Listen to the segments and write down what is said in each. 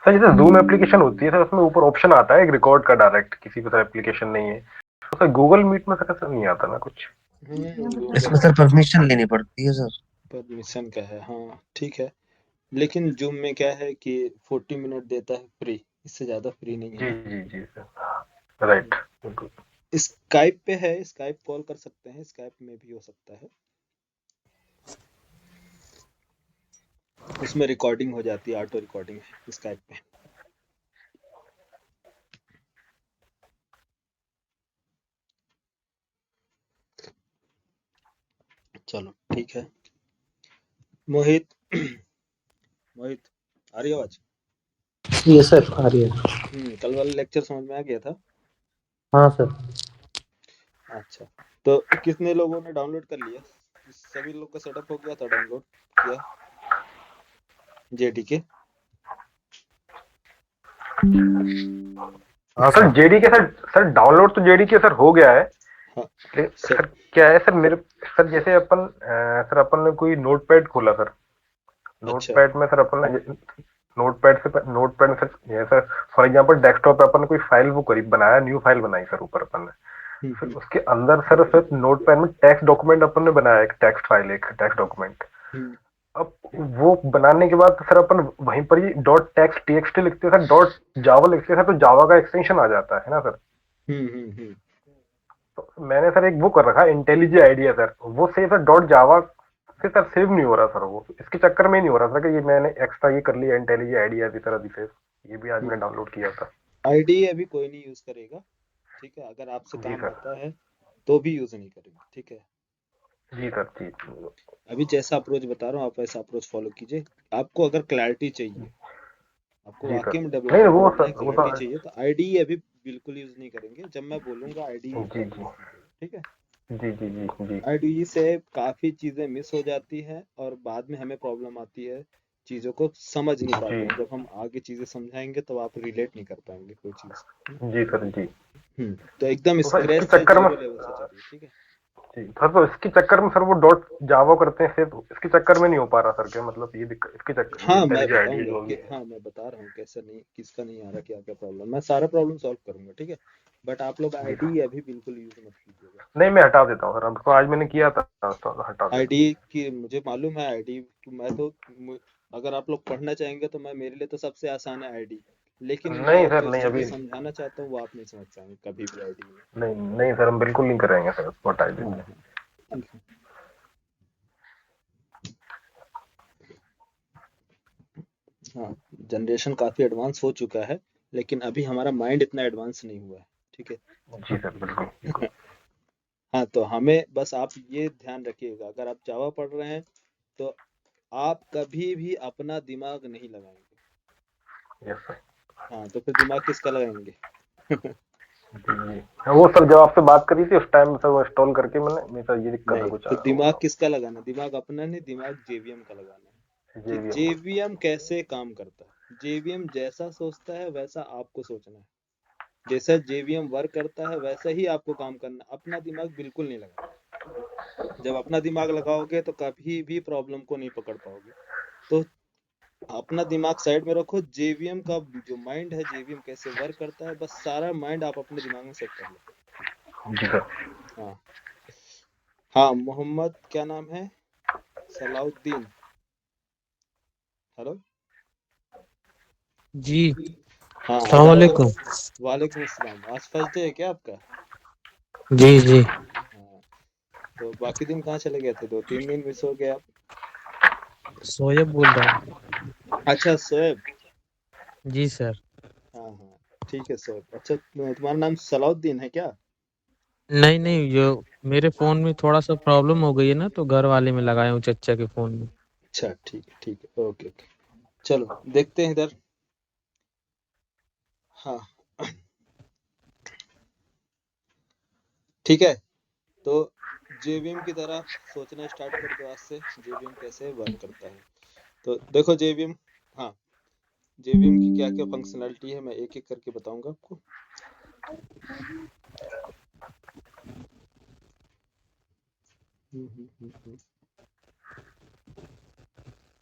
Sir जैसे zoom application होती है सर, उसमें ऊपर ऑप्शन आता है एक रिकॉर्ड का डायरेक्ट, किसी भी सर एप्लीकेशन नहीं है तो सर गूगल मीट में सर ऐसा नहीं आता ना कुछ। इसमें गूगल सर परमिशन लेनी पड़ती है सर। परमिशन का है, हाँ ठीक है। लेकिन जूम में क्या है कि 40 मिनट देता है फ्री, इससे ज़्यादा फ्री नहीं है जी ना। जी जी सर, राइट, बिल्कुल। स्काइप पे है, स्काइप कॉल कर सकते हैं, स्काइप में भी हो सकता है, उसमें रिकॉर्डिंग हो जाती है, ऑटो रिकॉर्डिंग है स्काइप पे। चलो ठीक है। मोहित, मोहित, आ रही आवाज? ये सर आ रही है। कल वाला लेक्चर समझ में आ गया था? हाँ सर। अच्छा, तो कितने लोगों ने डाउनलोड कर लिया? सभी लोग का सेटअप हो गया था, डाउनलोड किया जेडीके? हाँ सर जेडी के सर, सर डाउनलोड तो जेडी के सर हो गया है। हाँ सर क्या है सर मेरे, सर जैसे अपन सर अपन ने कोई नोटपैड खोला सर, अच्छा नोटपैड में सर अपन ने नोटपैड में सर ये सर फॉर एग्जांपल डेस्कटॉप पे अपन ने कोई फाइल वो करी बनाया, न्यू फाइल बनाई सर ऊपर अपन ने, हम्म फिर हम्म उसके अंदर सर सर नोटपैड में टेक्स्ट डॉक्यूमेंट अपन ने बनाया, एक टेक्स्ट फाइल, एक टेक्स्ट डॉक्यूमेंट। हम्म अब वो बनाने के बाद तो सर अपन वहीं पर ही डॉट टेक्स्ट टीएक्सटी लिखते हैं सर, डॉट जावा लिखते हैं सर, तो जावा का एक्सटेंशन आ जाता है ना सर। हम्म। तो मैंने सर एक वो कर रखा है इंटेलिजी आइडिया सर, वो सेव सर डॉट जावा से सर सेव नहीं हो रहा सर, वो इसके चक्कर में ही नहीं हो रहा सर कि ये मैंने एक्स्ट्रा ये कर लिया इंटेलिजी आइडिया की तरह सेव, ये भी आज मैंने डाउनलोड किया था। आईडी अभी कोई नहीं यूज करेगा, ठीक है? अगर आपसे जी काम सर, होता है तो भी यूज नहीं करेंगे, ठीक है? जी सर, जी अभी जैसा अप्रोच बता रहा हूँ आप वैसा अप्रोच फॉलो कीजिए। आपको अगर क्लैरिटी चाहिए, आपको जी सर। वाकई में नहीं डेवलपमेंट वो करना सर है, वो तो क्लैरिटी चाहिए, तो आईडी अभी बिल्कुल यूज नहीं करेंगे। जब मैं बोलूंगा आईडी जी का जी यूज कीजिएगा, ठीक है? जी जी जी जी। आईडी से काफी चीजें मिस हो जाती हैं और बाद में हमें प्रॉब्लम आती है, चीजों को समझ नहीं जी पाते हैं। जब हम आगे चीजें समझाएंगे तो आप रिलेट नहीं कर पाएंगे कोई चीज, है ना? जी सर जी। तो एकदम तो सर स्क्रैच इसके से, चक्कर में, जीरो लेवल से चलिए, ठीक है? जी सर तो इसके चक्कर में सर वो डॉट जावा करते हैं सेव, इसके चक्कर में नहीं हो पा रहा सर, क्या मतलब ये दिक्कत इसके चक्कर, ये हाँ मैं इंटेलिजेंट आइडिया बताऊंगा जो कि, होगी। हाँ मैं बता रहा हूँ कैसे नहीं, किसका नहीं आ रहा, क्या क्या प्रॉब्लम, मैं सारा प्रॉब्लम सॉल्व करूंगा, ठीक है? बट आप लोग जी सर, आईडी अभी बिल्कुल यूज मत कीजिएगा। नहीं मैं हटा देता हूँ सर, अब तो आज मैंने किया था तो हटा देता आईडी की मुझे मालूम है, आईडी मैं तो अगर आप लोग पढ़ना चाहेंगे तो मैं, मेरे लिए तो सबसे आसान है आईडी। लेकिन हूँ। मैं नहीं सर जो नहीं चीजें अभी, समझाना चाहता हूँ वो आप नहीं समझ पाएंगे कभी भी आईडी में। नहीं नहीं सर हम बिल्कुल नहीं करेंगे सर, उसको हटा हाँ देंगे। हाँ, ठीक है। हाँ, जनरेशन काफी एडवांस हो चुका है, लेकिन अभी हमारा माइंड इतना एडवांस नहीं हुआ है, ठीक है? जी सर बिल्कुल बिल्कुल। हाँ, तो हमें बस आप ये ध्यान रखिएगा, अगर आप जावा पढ़ रहे हैं तो आप कभी भी अपना दिमाग नहीं लगाएंगे। Yes sir. हाँ, तो फिर दिमाग किसका लगाएंगे? जी जी वो सर जब आपसे बात करी थी उस टाइम सर वो इंस्टॉल करके मैंने, नहीं सर ये दिक्कत है नहीं, कुछ तो वो दिमाग किसका लगाना है? दिमाग अपना नहीं, दिमाग जेवीएम का लगाना है। कि जेवीएम। जेवीएम कैसे काम करता है, जेवीएम जैसा सोचता है वैसा आपको सोचना है, जैसा जेवीएम वर्क करता है वैसा ही आपको काम करना है, अपना दिमाग बिल्कुल नहीं लगाना। जब अपना दिमाग लगाओगे तो कभी भी प्रॉब्लम को नहीं पकड़ पाओगे। तो अपना दिमाग साइड में रखो, जेवीएम का जो माइंड है, जेवीएम कैसे वर्क करता है, बस सारा माइंड आप अपने दिमाग में सेट कर लो। जी सर। हाँ हाँ, मोहम्मद क्या नाम है? सलाउद्दीन। हेलो। जी। हाँ, आज अस्सलाम आपका, वालेकुम। वालेकुम अस्सलाम। आज फर्स्ट डे है क्या आपका? जी जी। हाँ, तो बाकी दिन कहाँ चले गए थे? 2-3 दिन मिस हो गए आप। सोएब बोल रहा हूँ। अच्छा सोएब। जी सर। हाँ हाँ, ठीक है सोएब। अच्छा, तुम्हारा नाम सलाउद्दीन है क्या? नहीं नहीं, जो मेरे फोन में थोड़ा सा प्रॉब्लम हो गई है ना, तो घर वाले में लगाया हूँ चचा के फोन में। अच्छा ठीक है, ओके ओके। चलो देखते हैं इधर। हाँ, ठीक है। तो जेवीएम की तरह सोचना स्टार्ट कर दो आज से, जेवीएम कैसे वर्क करता है। तो देखो जेवीएम, हाँ, जेवीएम की क्या क्या फंक्शनैलिटी है मैं एक एक करके बताऊंगा आपको।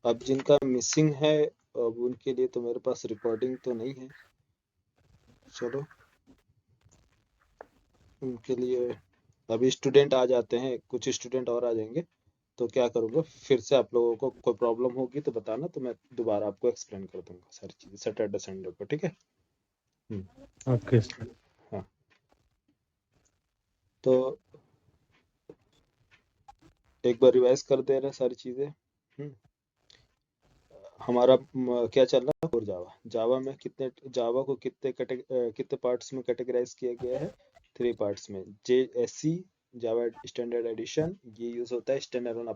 अब जिनका मिसिंग है अब उनके लिए तो मेरे पास रिकॉर्डिंग तो नहीं है, चलो उनके लिए अभी स्टूडेंट आ जाते हैं, कुछ स्टूडेंट और आ जाएंगे तो क्या करूँगा, फिर से आप लोगों को कोई प्रॉब्लम होगी तो बताना, तो मैं दोबारा आपको एक्सप्लेन कर दूंगा सारी चीज़ें सैटरडे संडे को, ठीक है। ओके हाँ, तो एक बार रिवाइज कर दे रहे हैं सारी चीज़ें। हमारा क्या चल रहा है, और जावा में जावा को कितने पार्ट्स में कैटेगराइज किया गया है, 3 पार्ट्स में। JSE जावा स्टैंडर्ड एडिशन, ये यूज होता है स्टैंड अलोन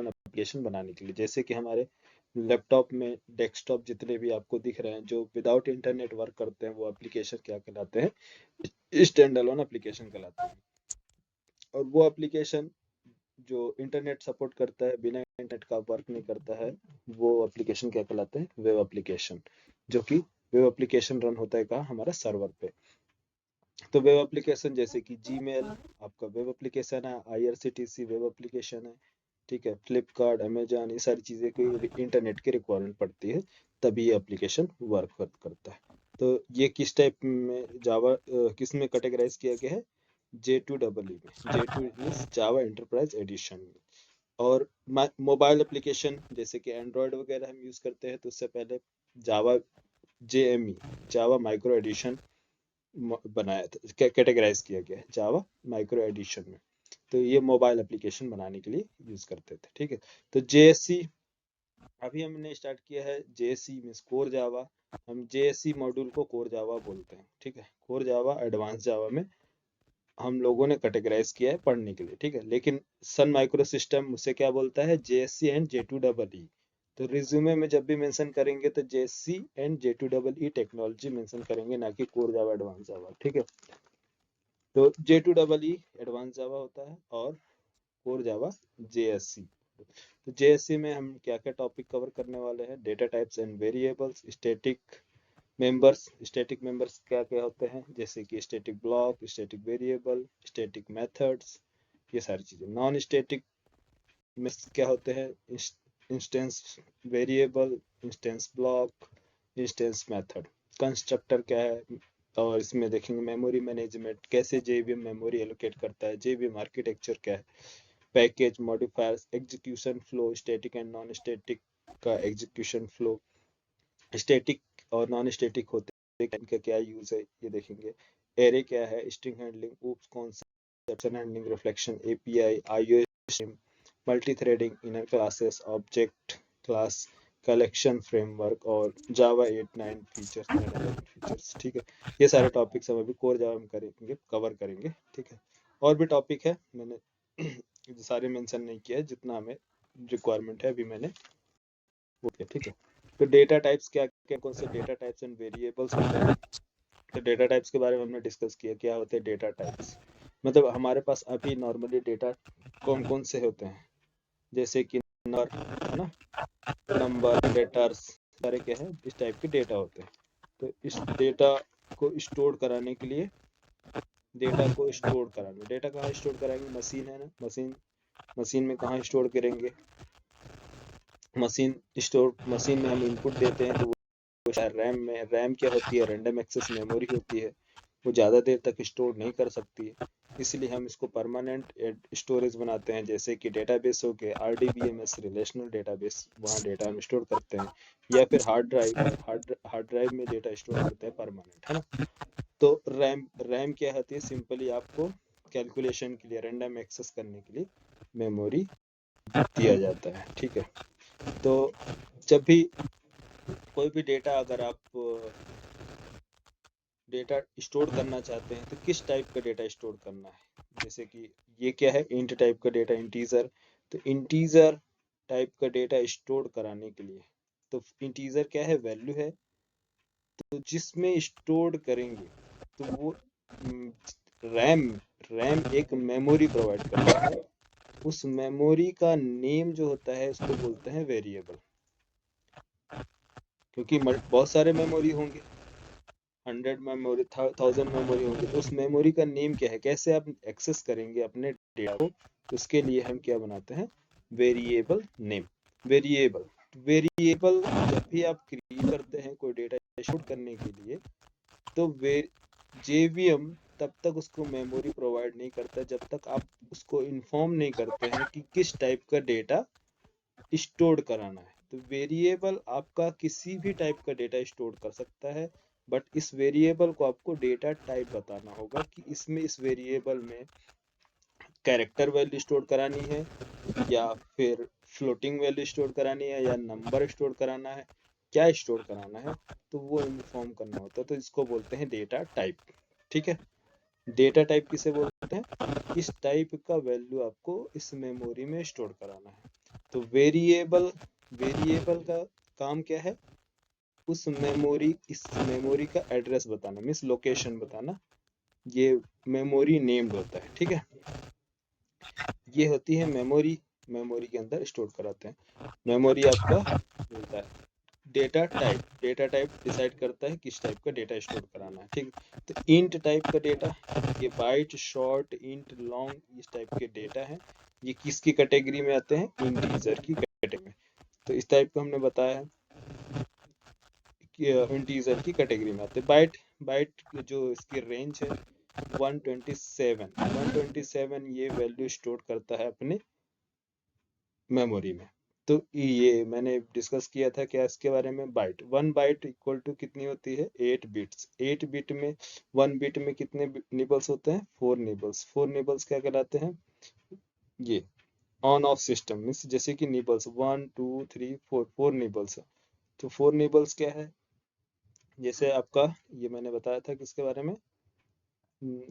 एप्लीकेशन बनाने के लिए, जैसे कि हमारे लैपटॉप में डेस्कटॉप जितने भी आपको दिख रहे हैं जो विदाउट इंटरनेट वर्क करते हैं, वो एप्लीकेशन क्या कहलाते हैं, स्टैंड अलोन एप्लीकेशन कहलाते हैं। और वो एप्लीकेशन जो इंटरनेट सपोर्ट करता है, बिना इंटरनेट का वर्क नहीं करता है, वो एप्लीकेशन क्या कहलाते हैं, वेब एप्लीकेशन, जो कि वेब एप्लीकेशन रन होता है कहाँ, हमारा सर्वर पे। तो वेब एप्लीकेशन जैसे कि जीमेल आपका वेब एप्लीकेशन है, IRCTC वेब एप्लीकेशन है, ठीक है, फ्लिपकार्ट, अमेजन, ये सारी चीज़ें की इंटरनेट की रिक्वायरमेंट पड़ती है, तभी ये एप्लीकेशन वर्क करता है। तो ये किस टाइप में जावा किस में कैटेगराइज किया गया है, J2EE में, J2 मीन्स जावा एंटरप्राइज एडिशन में। और मोबाइल एप्लीकेशन जैसे कि एंड्रॉयड वगैरह हम यूज़ करते हैं, तो उससे पहले जावा JME जावा माइक्रो एडिशन बनाया था, कैटेगराइज किया गया है जावा माइक्रो एडिशन में। तो ये मोबाइल एप्लीकेशन बनाने के लिए यूज करते थे, ठीक है। तो JSE अभी हमने स्टार्ट किया है, JSE मीन्स कोर जावा, हम JSE मॉड्यूल को कोर जावा बोलते हैं, ठीक है। कोर जावा एडवांस जावा में हम लोगों ने कैटेगराइज किया है पढ़ने के लिए, ठीक है। लेकिन सन माइक्रो सिस्टम उसे क्या बोलता है, JSE एंड J2EE। तो रिज्यूमे में जब भी मेंशन करेंगे तो JSE and J2EE technology mention करेंगे, ना कि कोर जावा एडवांस जावा, ठीक है। तो J2EE एडवांस जावा होता है और कोर जावा JSE। तो JSE में हम क्या क्या टॉपिक कवर करने वाले हैं, data types and variables, static members क्या क्या होते हैं, जैसे कि static block, static variable, static methods, ये सारी चीजें। नॉन स्टैटिक में क्या होते हैं, instance variable, instance block, instance method. Constructor क्या है, और इसमें देखेंगे मेमोरी मैनेजमेंट, कैसे JVM मेमोरी एलोकेट करता है, JVM आर्किटेक्चर क्या है, package, modifiers, execution flow, static and non static का एग्जीक्यूशन फ्लो, स्टैटिक और नॉन स्टैटिक होते हैं, इनका क्या यूज है ये देखेंगे। एरे क्या है, string handling, oops concept handling, reflection, API, IO stream, multi threading, inner classes, object class, collection framework, और जावा 8-9 फीचर्स, 11 फीचर्स, ठीक है। ये सारे टॉपिक्स हम अभी कोर जावा में करेंगे, कवर करेंगे, ठीक है। और भी टॉपिक है, मैंने सारे मेंशन नहीं किया है, जितना हमें रिक्वायरमेंट है अभी मैंने वो किया, ठीक है। तो डेटा टाइप्स क्या क्या, कौन से डेटा टाइप्स एंड वेरिएबल्स होते हैं। तो डेटा टाइप्स के बारे में हमने डिस्कस किया, क्या होते हैं डेटा टाइप्स, मतलब हमारे पास अभी नॉर्मली डेटा कौन कौन से होते हैं, जैसे कि नंबर है ना, नंबर, लेटर्स, सारे क्या है इस टाइप के डेटा होते हैं। तो इस डेटा को स्टोर कराने के लिए, डेटा कहाँ स्टोर कराएंगे, मशीन है ना, मशीन में कहाँ स्टोर करेंगे, मशीन में हम इनपुट देते हैं, तो वो रैम में, रैम क्या होती है, रैंडम एक्सेस मेमोरी होती है, वो ज़्यादा देर तक स्टोर नहीं कर सकती है, इसलिए हम इसको परमानेंट स्टोरेज बनाते हैं, जैसे कि डेटाबेस हो गए, RDBMS रिलेशनल डेटाबेस, वहाँ डेटा हम स्टोर करते हैं, या फिर हार्ड ड्राइव में डेटा स्टोर करते हैं परमानेंट, है ना। तो रैम क्या होती है, सिंपली आपको कैलकुलेशन के लिए, रैंडम एक्सेस करने के लिए मेमोरी दिया जाता है, ठीक है। तो जब भी कोई भी डेटा, अगर आप डेटा स्टोर करना चाहते हैं तो किस टाइप का डेटा स्टोर करना है, जैसे कि ये क्या है, इंट टाइप का डेटा, इंटीजर। तो इंटीजर टाइप का डेटा स्टोर कराने के लिए, तो इंटीजर क्या है, वैल्यू है, तो जिसमें स्टोर करेंगे तो वो रैम एक मेमोरी प्रोवाइड करता है, उस मेमोरी का नेम जो होता है उसको बोलते हैं वेरिएबल, क्योंकि बहुत सारे मेमोरी होंगे, 100 मेमोरी, 1000 मेमोरी होंगे, तो उस मेमोरी का नेम क्या है, कैसे आप एक्सेस करेंगे अपने डेटा को, तो उसके लिए हम क्या बनाते हैं, वेरिएबल नेम, वेरिएबल, वेरिएबल जब भी आप क्रिएट करते हैं कोई डेटा स्टोर करने के लिए, तो JVM तब तक उसको मेमोरी प्रोवाइड नहीं करता जब तक आप उसको इन्फॉर्म नहीं करते हैं कि किस टाइप का डेटा स्टोर कराना है। तो वेरिएबल आपका किसी भी टाइप का डेटा स्टोर कर सकता है, बट इस वेरिएबल को आपको डेटा टाइप बताना होगा कि इसमें इस वेरिएबल में कैरेक्टर वैल्यू स्टोर करानी है या फिर फ्लोटिंग वैल्यू स्टोर करानी है या नंबर स्टोर कराना है, क्या स्टोर कराना है, तो वो इन्फॉर्म करना होता है। तो इसको बोलते हैं डेटा टाइप। ठीक है, डेटा टाइप किसे बोलते हैं? किस टाइप का वैल्यू आपको इस मेमोरी में स्टोर कराना है। तो वेरिएबल का काम क्या है? इस मेमोरी का एड्रेस बताना, मीन्स लोकेशन बताना। ये मेमोरी नेम्ड होता है। ठीक है, ये होती है मेमोरी के अंदर स्टोर कराते हैं। मेमोरी आपका मिलता है। डेटा टाइप डिसाइड करता है किस टाइप का डेटा स्टोर कराना है। ठीक, तो इंट टाइप का डेटा, ये बाइट, शॉर्ट, इंट, लॉन्ग, इस टाइप के डेटा हैं। ये किसकी कैटेगरी में आते हैं? इंटीजर की कैटेगरी में। तो इस टाइप का हमने बताया है कि इंटीजर की कैटेगरी में आते हैं। बाइट जो इसकी रेंज है 127 ये वैल्यू स्टोर करता है अपने मेमोरी में। तो ये मैंने डिस्कस किया था क्या इसके बारे में? बाइट, 1 बाइट इक्वल टू कितनी होती है? 8 बिट्स। 8 बिट में 1 बिट में कितने निबल्स होते हैं? 4 निबल्स। 4 निबल्स क्या कहलाते हैं? ये ऑन ऑफ सिस्टम, मीन्स जैसे कि निबल्स 1 2 3 4, 4 निबल्स। तो 4 निबल्स क्या है? जैसे आपका ये मैंने बताया था किसके बारे में,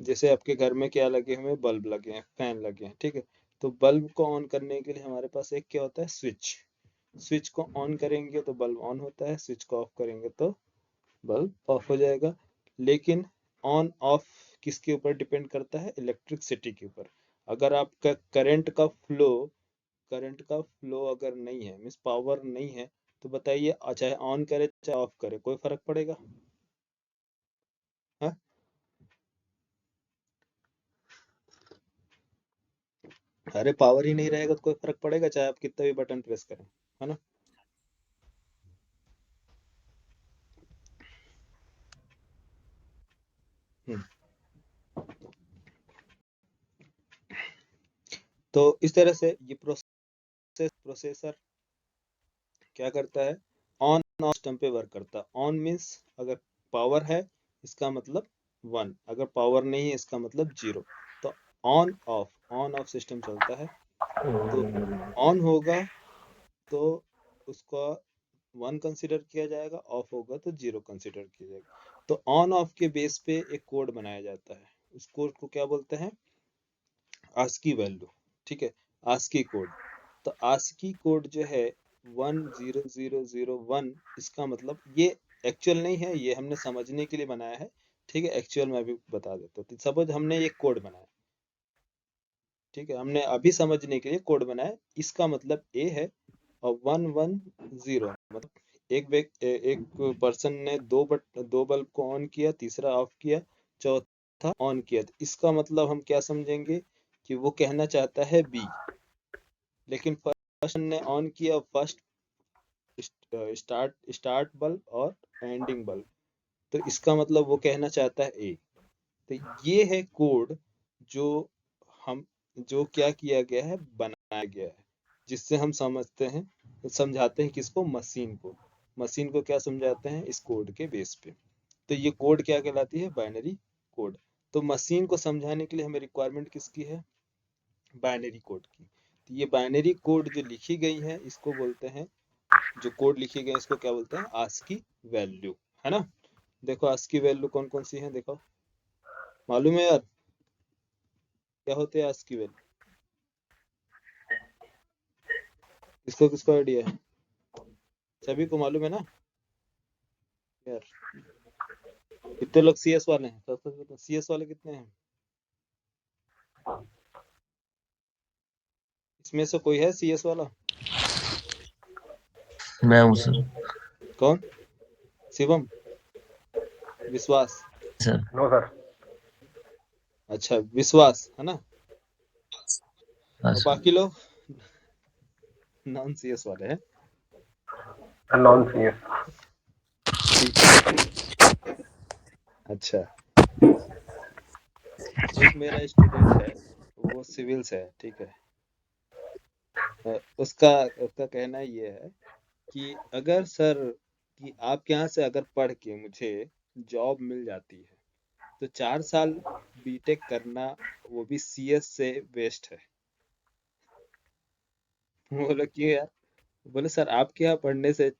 जैसे आपके घर में क्या लगे हुए? बल्ब लगे हैं, फैन लगे हैं। ठीक है, तो बल्ब को ऑन करने के लिए हमारे पास एक क्या होता है? स्विच। स्विच को ऑन करेंगे तो बल्ब ऑन होता है, स्विच को ऑफ करेंगे तो बल्ब ऑफ हो जाएगा। लेकिन ऑन ऑफ किसके ऊपर डिपेंड करता है? इलेक्ट्रिसिटी के ऊपर। अगर आपका करंट का फ्लो अगर नहीं है, मीन्स पावर नहीं है, तो बताइए चाहे ऑन करे चाहे ऑफ करे, कोई फर्क पड़ेगा? हाँ, अरे पावर ही नहीं रहेगा तो कोई फर्क पड़ेगा चाहे आप कितना भी बटन प्रेस करें, है ना? हम्म। तो इस तरह से ये प्रोसेसर क्या करता है? ऑन ऑफ सिस्टम पे वर्क करता है। ऑन मीन्स अगर पावर है इसका मतलब 1, अगर पावर नहीं है इसका मतलब 0। तो ऑन ऑफ सिस्टम चलता है। तो ऑन होगा तो उसका 1 कंसिडर किया जाएगा, ऑफ होगा तो 0 कंसिडर किया जाएगा। तो ऑन ऑफ के बेस पे एक कोड बनाया जाता है। उस कोड को क्या बोलते हैं? ASCII value. ठीक है, आस्की कोड। तो आस्की कोड जो है 10001, इसका मतलब ये एक्चुअल नहीं है, ये हमने समझने के लिए बनाया है। ठीक है, एक्चुअल में अभी बता देता हूँ। तो सपोज हमने एक कोड बनाया, ठीक है, हमने अभी समझने के लिए कोड बनाया, इसका मतलब ए है और 110 मतलब एक पर्सन ने दो बल्ब को ऑन किया, तीसरा ऑफ किया, चौथा ऑन किया। तो इसका मतलब हम क्या समझेंगे कि वो कहना चाहता है बी। लेकिन फर्स्ट ने ऑन किया, फर्स्ट स्टार्ट बल्ब और एंडिंग बल्ब, तो इसका मतलब वो कहना चाहता है ए। तो ये है कोड जो हम जो क्या किया गया है, बनाया गया है, जिससे हम समझाते हैं किसको? मशीन को क्या समझाते हैं? इस कोड के बेस पे। तो ये कोड क्या कहलाती है? Binary code. तो मशीन को समझाने के लिए हमें रिक्वायरमेंट किसकी है? बाइनरी कोड की। तो ये बाइनरी कोड जो लिखी गई है इसको बोलते हैं, जो कोड लिखी गई इसको क्या बोलते हैं? आस्की वैल्यू, है ना? देखो आस्की वैल्यू कौन कौन सी है, देखो, मालूम है यार क्या होते हैं आस्की वैल्यू? किसको किसको आइडिया है? सभी को मालूम है ना यार? कितने लोग सीएस वाले हैं? तो सीएस वाले कितने हैं इसमें से? कोई है सीएस वाला? मैं हूँ सर। कौन? Shivam, Vishwas? Sir no sir. अच्छा, विश्वास है ना? हाँ और सर। बाकी लोग नॉन सीएस वाले हैं। Non CS. ठीक है। अच्छा, एक मेरा स्टूडेंट है, वो सिविल से है, ठीक है। उसका उसका कहना ये है कि अगर सर कि आपके यहाँ से अगर पढ़ के मुझे जॉब मिल जाती है तो 4 साल बीटेक करना, वो भी सीएस से वेस्ट है। बोले क्यों यार? बोले सर आपके यहाँ पढ़ने से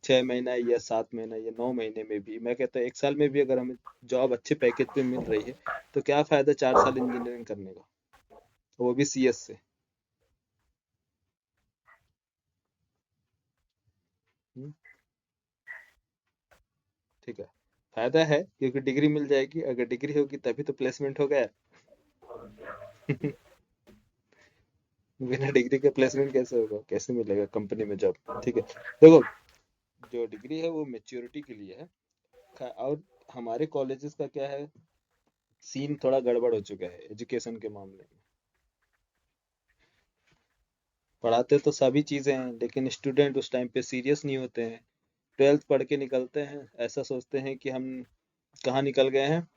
6 महीना या 7 महीना या 9 महीने में भी, मैं कहता हूँ 1 साल में भी अगर हमें जॉब अच्छे पैकेज पे मिल रही है तो क्या फायदा 4 साल इंजीनियरिंग करने का, वो भी सीएस से। हम्म, ठीक है, फायदा है क्योंकि डिग्री मिल जाएगी, अगर डिग्री होगी तभी तो प्लेसमेंट होगा यार। बिना डिग्री के प्लेसमेंट कैसे होगा, कैसे मिलेगा कंपनी में जॉब? ठीक है, देखो, जो डिग्री है वो मेच्योरिटी के लिए है। और हमारे कॉलेजेस का क्या है, सीन थोड़ा गड़बड़ हो चुका है एजुकेशन के मामले में। पढ़ाते तो सभी चीजें हैं लेकिन स्टूडेंट उस टाइम पे सीरियस नहीं होते हैं। 12th पढ़ के निकलते हैं, ऐसा सोचते हैं कि हम कहाँ निकल गए हैं।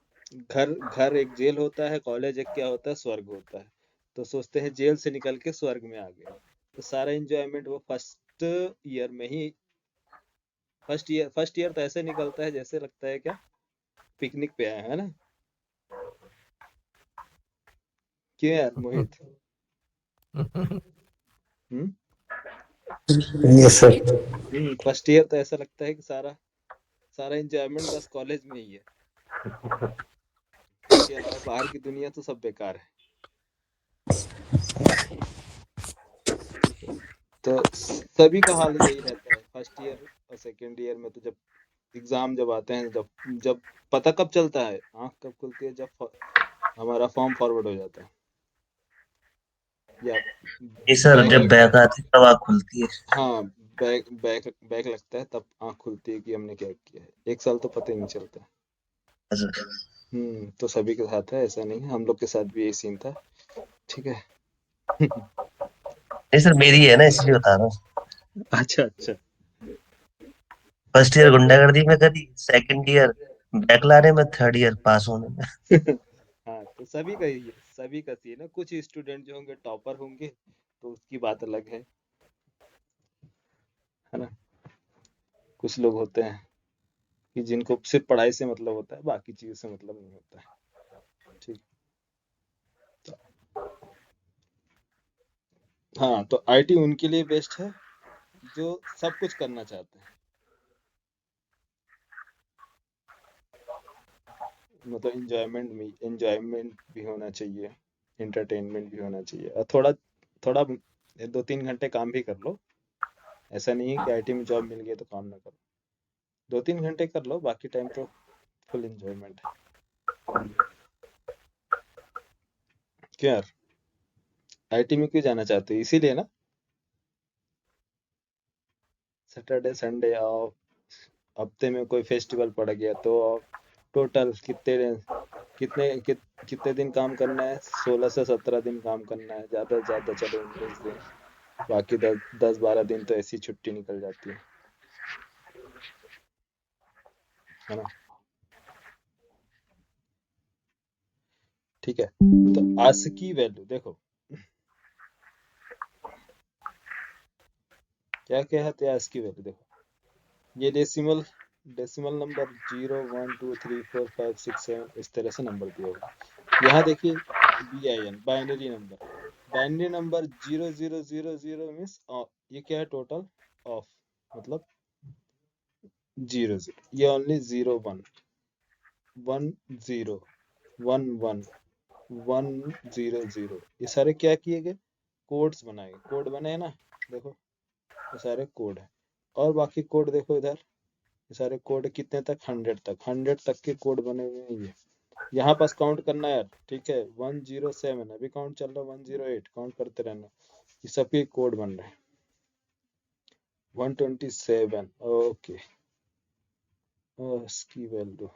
घर घर एक जेल होता है, कॉलेज एक क्या होता है, स्वर्ग होता है। तो सोचते हैं जेल से निकल के स्वर्ग में आ गए। तो सारा एंजॉयमेंट वो फर्स्ट ईयर में ही, फर्स्ट ईयर तो ऐसे निकलता है जैसे लगता है क्या पिकनिक पे आए हैं, है ना? क्यों यार मोहित? हम्म यस सर। फर्स्ट ईयर तो ऐसा लगता है कि सारा सारा एंजॉयमेंट बस कॉलेज में ही है, इसके अलावा बाहर की दुनिया तो सब बेकार है। तो सभी का हाल यही रहता है फर्स्ट ईयर और सेकेंड ईयर में। तो जब एग्जाम जब आते हैं, जब जब पता कब चलता है, आंख कब खुलती है, जब हमारा फॉर्म फॉरवर्ड हो जाता है या जी सर, बैक जब लगता है। बैक आती है तब आँख खुलती है। हाँ, बैक बैक बैक लगता है तब आंख खुलती है कि हमने क्या किया है। 1 साल तो पता ही नहीं चलता। अच्छा। तो सभी के साथ है, ऐसा नहीं है, हम लोग के साथ भी यही सीन था। ठीक है। नहीं सर, मेरी है ना, इसलिए बता रहा हूँ। अच्छा अच्छा। फर्स्ट ईयर गुंडागर्दी में करी, सेकंड ईयर बैक लाने में, थर्ड ईयर पास होने में। हाँ, तो सभी का ही है, सभी का सीन है। कुछ स्टूडेंट जो होंगे टॉपर होंगे तो उसकी बात अलग है ना? कुछ लोग होते हैं कि जिनको सिर्फ पढ़ाई से मतलब होता है, बाकी चीज से मतलब नहीं होता है। ठीक। हाँ, तो आईटी उनके लिए बेस्ट है जो सब कुछ करना चाहते हैं। मतलब इंजॉयमेंट भी होना चाहिए, एंटरटेनमेंट भी होना चाहिए, और थोड़ा थोड़ा 2-3 घंटे काम भी कर लो। ऐसा नहीं है कि आईटी में जॉब मिल गई तो काम ना करो। 2-3 घंटे कर लो, बाकी टाइम तो फुल एंजॉयमेंट है। क्यों यार, आईटी में क्यों जाना चाहते हो? इसीलिए ना, सैटरडे संडे ऑफ, हफ्ते में कोई फेस्टिवल पड़ गया तो टोटल कितने दिन काम करना है? 16 से 17 दिन काम करना है, ज्यादा से ज्यादा चलो 19 दिन। बाकी 10-12 दिन तो ऐसी छुट्टी निकल जाती है ना? ठीक है, तो आज की वैल्यू देखो, क्या क्या है। तो आज की वैल्यू देखो, ये डेसिमल नंबर 0 1 2 3 4 5 6 7 इस तरह से नंबर दिया होगा। यहाँ देखिए, BIN बाइनरी नंबर 0000 मीन्स ये क्या है, टोटल ऑफ, मतलब 00, ये ओनली 01 10 11 100, ये सारे क्या किए गए, कोड्स बनाए गए। कोड बने हैं ना, देखो ये सारे कोड है। और बाकी कोड देखो इधर, ये सारे कोड कितने तक, 100 तक के कोड बने हुए हैं। ये यहाँ पास काउंट करना है यार, ठीक है। 107 अभी काउंट चल रहा है, 108 काउंट करते रहना। ये सबके कोड बन रहे हैं। 127, ओके। इसकी वैल्यू,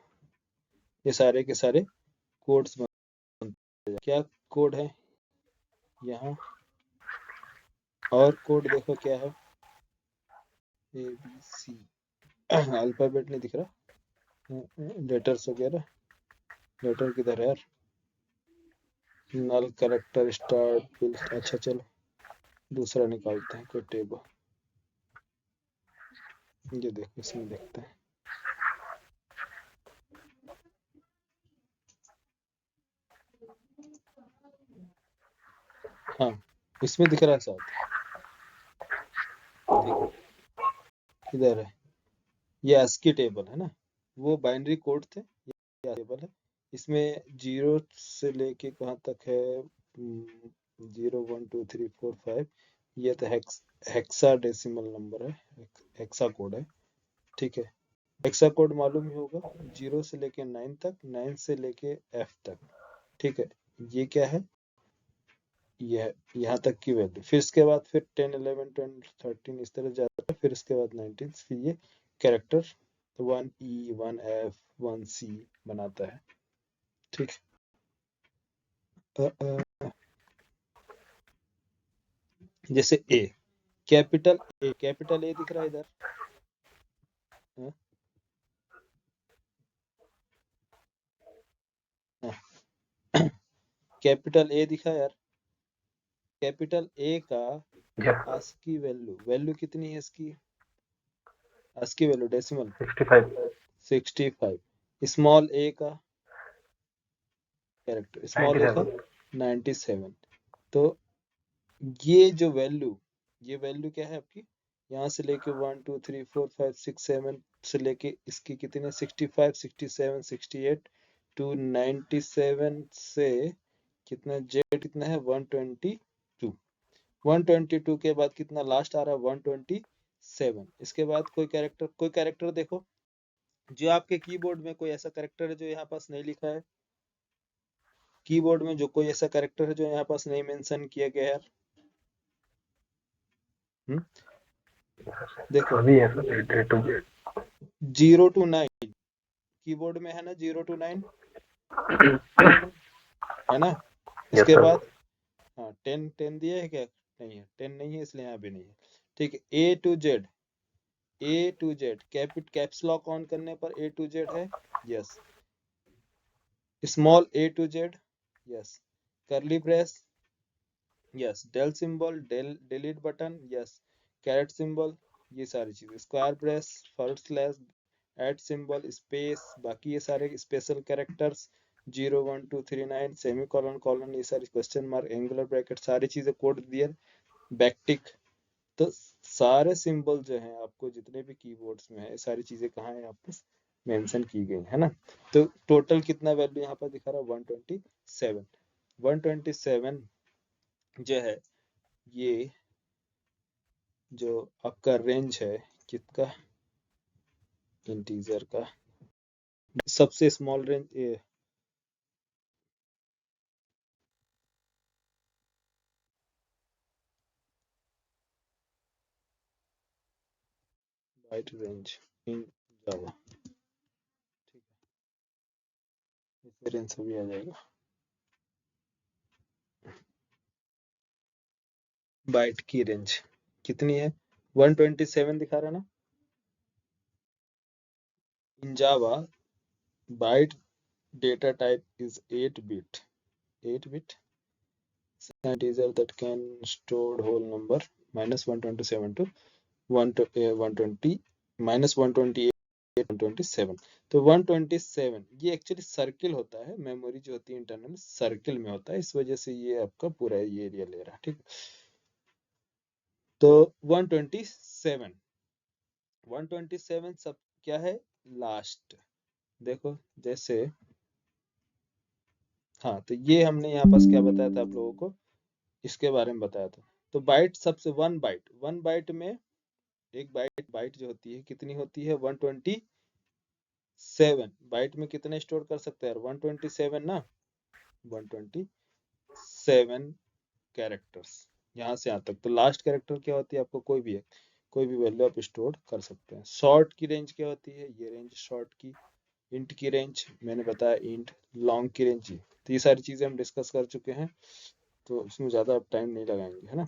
ये सारे के सारे कोड्स बन, क्या कोड है यहाँ, और कोड देखो क्या है, ABC अल्फाबेट नहीं दिख रहा, लेटर्स वगैरह, लेटर किधर है यार, नल कैरेक्टर स्टार्ट बिल, अच्छा चलो दूसरा निकालते हैं कोई टेबल, ये देखो इसमें देखते हैं। हाँ इसमें दिख रहा है साथ, देखो किधर है, ये ASCII टेबल है ना, वो बाइनरी कोड थे, ये टेबल है, इसमें 0 से लेके कहाँ तक है, 0 1 2 3 4 5, ये तो हेक्सा डेसिमल नंबर है, हेक्सा कोड है, ठीक है, हेक्सा कोड मालूम ही होगा, 0 से लेके 9 तक, 9 से लेके F तक, ठीक है, ये क्या है, ये यहाँ तक की वैल्यू, फिर इसके बाद फिर 10 11 12 13 इस तरह जाता है, फिर इसके बाद 19, फिर ये कैरेक्टर 1E 1F 1C बनाता है, ठीक। जैसे ए, कैपिटल ए दिख रहा है इधर, हाँ? हाँ। कैपिटल ए दिखा यार, कैपिटल ए का यस ASCII वैल्यू कितनी है इसकी, ASCII वैल्यू डेसिमल 65 65, स्मॉल ए का कैरेक्टर, स्मॉल ए का 97 97, तो ये जो ये वैल्यू क्या है आपकी, यहाँ से लेके 1 2 3 4 5 6 7 से लेके इसकी कितने 65 67 68 टू 97 से कितना जेड कितना है 122, 122 के बाद कितना लास्ट आ रहा है 127, इसके बाद कोई कैरेक्टर देखो जो आपके कीबोर्ड में, कोई ऐसा कैरेक्टर है जो यहाँ पास नहीं लिखा है, कीबोर्ड में जो कोई ऐसा कैरेक्टर है जो यहाँ पास नहीं मेंशन किया गया है, देखो अभी है sir A to Z 0 to 9 keyboard में है ना, 0 to 9 है ना, यस इसके सर बाद हाँ 10 दिया है क्या, नहीं है, 10 नहीं है इसलिए यहाँ भी नहीं है, ठीक है, A to Z caps lock on करने पर A to Z है, yes, small A to Z, yes, curly brace, yes, del symbol, delete button, yes, caret symbol, ये सारी चीजें, square brace, forward slash, add symbol, space, बाकी ये सारे special characters, 0 1 2 3 9 semicolon colon, ये सारी question mark, angular bracket, सारी चीजें कोड दिए, बैकटिक, तो सारे सिंबल जो हैं आपको जितने भी कीबोर्ड्स में है, सारी चीजें कहाँ है आपको मेंशन की गई है ना, तो टोटल कितना वैल्यू यहाँ पर दिखा रहा है 127, 127 जो है, ये जो आपका रेंज है किसका, इंटीजर का सबसे small range, byte range in Java, ठीक है, इसमें रेंज सभी आ जाएगा, बाइट की रेंज कितनी है 127 दिखा रहा है ना, in Java byte data type is 8 bit, 8 bit integer that can store whole number minus 127 to 120 minus 128 127, तो 127 ये एक्चुअली सर्किल होता है, मेमोरी जो होती है इंटरनल सर्किल में होता है, इस वजह से ये आपका पूरा ये एरिया ले रहा है, ठीक, तो 127 सब क्या है लास्ट, देखो जैसे, हाँ तो ये हमने यहाँ पास क्या बताया था आप लोगों को, इसके बारे में बताया था, तो बाइट सबसे 1 बाइट में एक बाइट जो होती है कितनी होती है 127 बाइट में कितने स्टोर कर सकते हैं 127 ना, 127 कैरेक्टर्स यहाँ से यहाँ तक, तो लास्ट कैरेक्टर क्या होती है आपको कोई भी है, कोई भी वैल्यू आप स्टोर कर सकते हैं, शॉर्ट की रेंज क्या होती है, ये रेंज शॉर्ट की, इंट की रेंज मैंने बताया इंट, लॉन्ग की रेंज, तो ये सारी चीजें हम डिस्कस कर चुके हैं, तो इसमें ज्यादा टाइम नहीं लगाएंगे, है ना,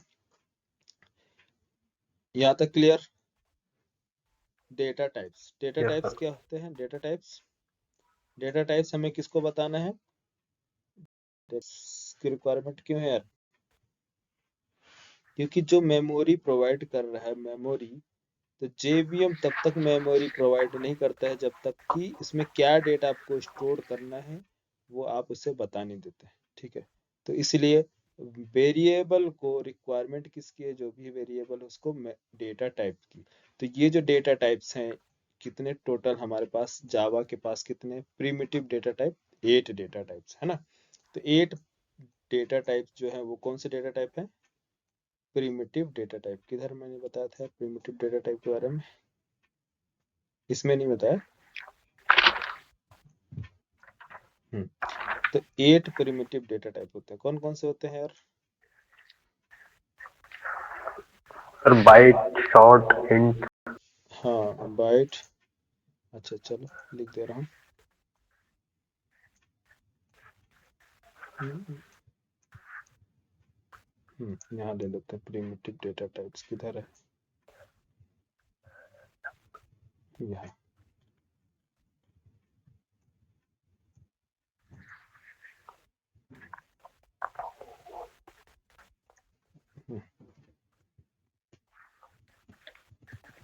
यहाँ तक clear, data types. Data Yes, types sir. क्या होते हैं? डेटा टाइप्स हमें किसको बताना है? इसकी रिक्वायरमेंट क्यों है यार? क्योंकि जो मेमोरी प्रोवाइड कर रहा है मेमोरी, तो JVM तब तक मेमोरी प्रोवाइड नहीं करता है जब तक कि इसमें क्या डेटा आपको स्टोर करना है वो आप उसे बता नहीं देते हैं। ठीक है, तो इसलिए वेरिएबल को रिक्वायरमेंट किसकी है? जो भी वेरिएबल उसको डेटा टाइप की। तो ये जो डेटा टाइप्स हैं, कितने टोटल हमारे पास जावा के पास कितने primitive data type? 8 data types है ना। तो 8 डेटा टाइप जो है वो कौन से डेटा टाइप है? Primitive data type. किधर मैंने बताया था प्रिमिटिव डेटा टाइप के बारे में? इसमें नहीं बताया। तो 8 प्रिमिटिव डेटा टाइप होते हैं। कौन कौन से होते हैं यार? Sir, byte, short, int. हाँ, बाइट। अच्छा चलो लिख दे रहा हूँ। यहाँ ले लेते हैं प्रिमिटिव डेटा टाइप्स। किधर है? यहाँ।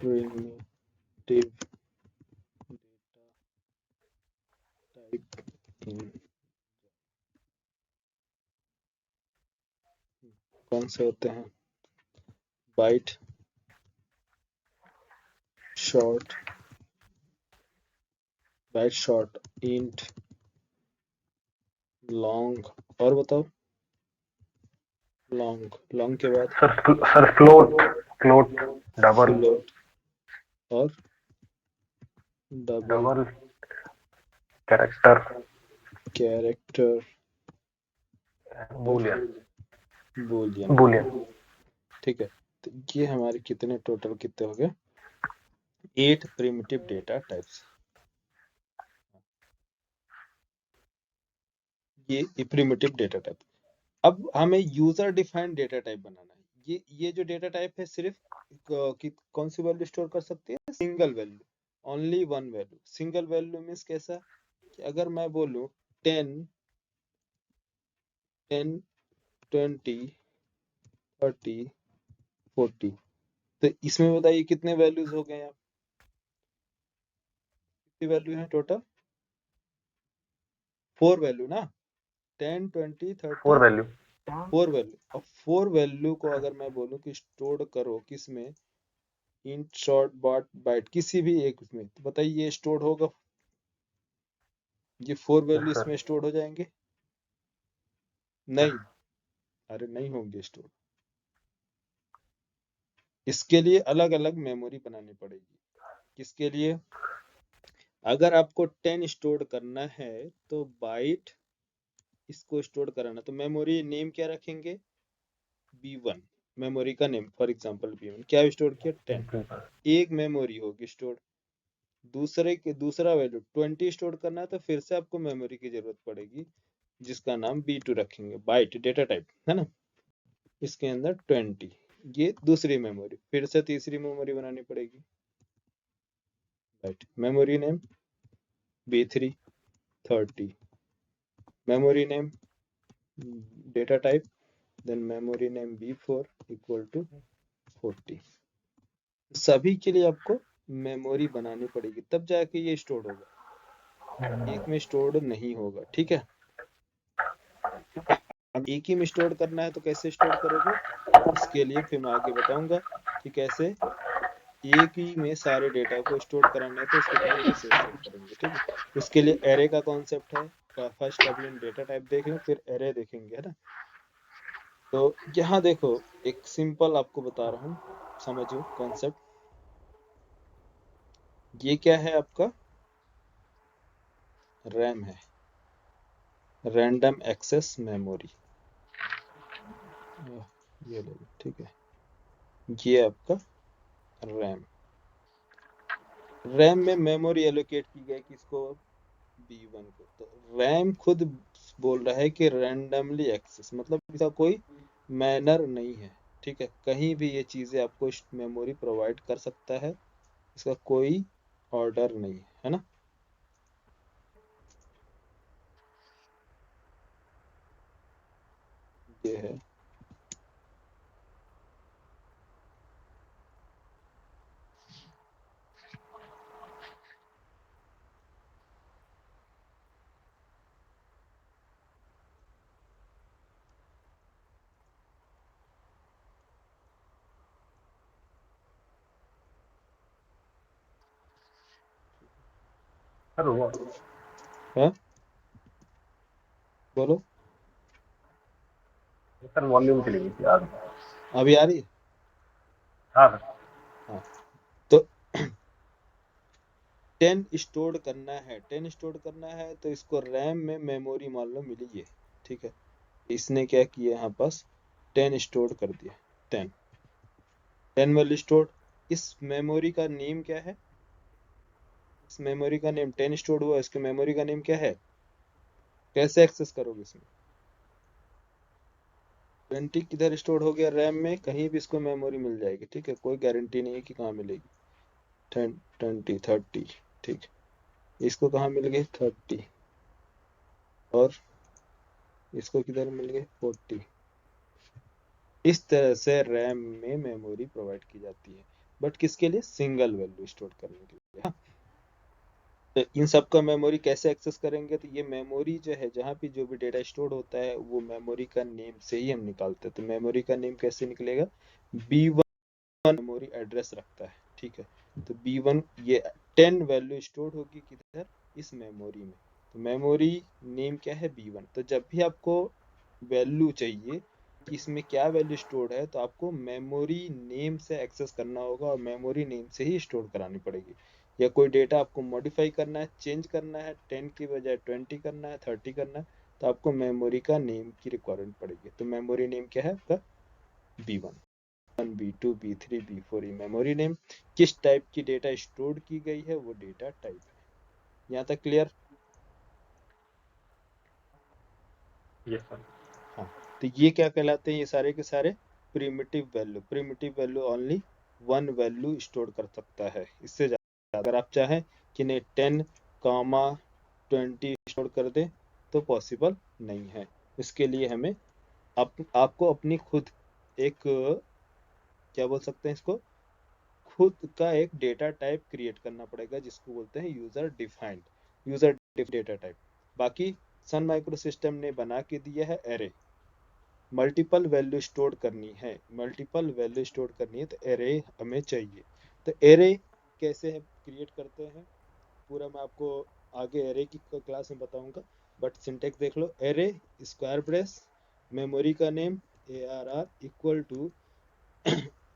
प्रिमिटिव डेटा टाइप इन कौन से होते हैं? बाइट, शॉर्ट, इंट, लॉन्ग, और बताओ। लॉन्ग के बाद Sir, float, double, फ्लोट और डबल character, कैरेक्टर और boolean. बूलियन। ठीक है, तो ये हमारे कितने टोटल कितने हो गए? 8 प्रिमिटिव डेटा टाइप्स। ये प्रिमिटिव डेटा टाइप। अब हमें यूजर डिफाइंड डेटा टाइप बनाना है। ये जो डेटा टाइप है सिर्फ कौन सी वैल्यू स्टोर कर सकती है? Single value, only one value. Single value means कैसा कि अगर मैं बोलूं 10 20 30 40, तो इसमें बताइए कितने वैल्यूज हो गए? यहाँ कितनी वैल्यू है टोटल? 4 वैल्यू ना। 10 20 30 4 value. 4 वैल्यू। अब 4 वैल्यू को अगर मैं बोलूं कि स्टोर करो किस में? इंट, शॉर्ट, बाइट, किसी भी एक में, तो बताइए ये स्टोर होगा? ये 4 वैल्यू Yes, sir. इसमें स्टोर हो जाएंगे? नहीं, अरे नहीं होंगे स्टोर। इसके लिए अलग अलग मेमोरी बनानी पड़ेगी। किसके लिए? अगर आपको 10 स्टोर करना है तो बाइट इसको स्टोर कराना, तो मेमोरी नेम क्या रखेंगे? B1 मेमोरी का नेम। फॉर एग्जांपल B1 क्या स्टोर किया? 10। एक मेमोरी होगी स्टोर। दूसरा वैल्यू 20 स्टोर करना है तो फिर से आपको मेमोरी की जरूरत पड़ेगी जिसका नाम B2 रखेंगे। बाइट डेटा टाइप है ना, इसके अंदर 20। ये दूसरी मेमोरी, फिर से तीसरी मेमोरी बनानी पड़ेगी। Byte memory name B3 30, memory name data type, then memory name B4 equal to 40। सभी के लिए आपको मेमोरी बनानी पड़ेगी तब जाके ये स्टोर होगा। एक में स्टोर्ड नहीं होगा। ठीक है, अब एक ही में स्टोर करना है तो कैसे स्टोर करोगे? इसके लिए फिर मैं आगे बताऊंगा कि कैसे एक ही में सारे डेटा को स्टोर कराना है तो उसको तरीके से स्टोर करेंगे। ठीक है, उसके लिए एरे का कॉन्सेप्ट है। फर्स्ट अभी हम डेटा टाइप देख लें फिर एरे देखेंगे, है ना। तो यहाँ देखो एक सिंपल आपको बता रहा हूँ, समझो कॉन्सेप्ट। ये क्या है? आपका रैम है, रैंडम एक्सेस मेमोरी। ये ले लो। ठीक है, ये आपका रैम में मेमोरी एलोकेट की गई किसको? B1 को। तो रैम खुद बोल रहा है कि रैंडमली एक्सेस, मतलब इसका कोई मैनर नहीं है। ठीक है, कहीं भी ये चीजें आपको मेमोरी प्रोवाइड कर सकता है, इसका कोई ऑर्डर नहीं है ना। ये है सर वो है, बोलो। सर वॉल्यूम चली गई थी यार। अभी आ रही है। हाँ सर। हाँ, तो 10 स्टोर करना है, 10 स्टोर करना है तो इसको रैम में मेमोरी मान लो मिली है, ठीक है। इसने क्या किया यहाँ पास 10 स्टोर कर दिया, 10 10 वैल्यू स्टोर। इस मेमोरी का नेम क्या है, इस मेमोरी का नेम 10 स्टोर हुआ, इसके मेमोरी का नेम क्या है, कैसे एक्सेस करोगे इसमें। 20 किधर स्टोर हो गया रैम में, कहीं भी इसको मेमोरी मिल जाएगी, ठीक है, कोई गारंटी नहीं है कि कहाँ मिलेगी। 10 20 30, ठीक, इसको कहाँ मिल गई 30, और इसको किधर मिल गए 40। इस तरह से रैम में मेमोरी प्रोवाइड की जाती है, बट किसके लिए, सिंगल वैल्यू स्टोर करने के लिए। हाँ? तो इन सब का मेमोरी कैसे एक्सेस करेंगे, तो ये मेमोरी जो है जहाँ भी जो भी डेटा स्टोर होता है वो मेमोरी का नेम से ही हम निकालते हैं। तो मेमोरी का नेम कैसे निकलेगा, B1 मेमोरी एड्रेस रखता है, ठीक है। तो B1 ये 10 वैल्यू स्टोर होगी किधर, इस मेमोरी में। तो मेमोरी नेम क्या है B1। तो जब भी आपको वैल्यू चाहिए कि इसमें क्या वैल्यू स्टोर्ड है, तो आपको मेमोरी नेम से एक्सेस करना होगा और मेमोरी नेम से ही स्टोर करानी पड़ेगी। या कोई डेटा आपको मॉडिफाई करना है, चेंज करना है, 10 की बजाय 20 करना है, 30 करना है, तो आपको मेमोरी का नेम की रिक्वायरमेंट पड़ेगी। तो मेमोरी नेम क्या है आपका B1, B2, B3, B4। ये मेमोरी नेम किस टाइप की डेटा स्टोर की गई है वो डेटा टाइप है। यहाँ तक क्लियर। Yes sir. हाँ, तो ये क्या कहलाते हैं, ये सारे के सारे primitive value. Primitive value only one value store कर सकता है, इससे ज्यादा अगर आप चाहें कि नहीं 10 कामा 20 स्टोर कर दे तो पॉसिबल नहीं है। इसके लिए हमें आपको अपनी खुद एक क्या बोल सकते हैं इसको, खुद का एक डेटा टाइप क्रिएट करना पड़ेगा, जिसको बोलते हैं यूजर डेटा टाइप। बाकी सन माइक्रो सिस्टम ने बना के दिया है एरे, मल्टीपल वैल्यू स्टोर करनी है, मल्टीपल वैल्यू स्टोर करनी है तो एरे हमें चाहिए। तो एरे कैसे क्रिएट करते हैं पूरा मैं आपको आगे एरे की क्लास में बताऊंगा, बट सिंटेक्स देख लो। एरे स्क्वायर ब्रेस, मेमोरी का name ARR equal to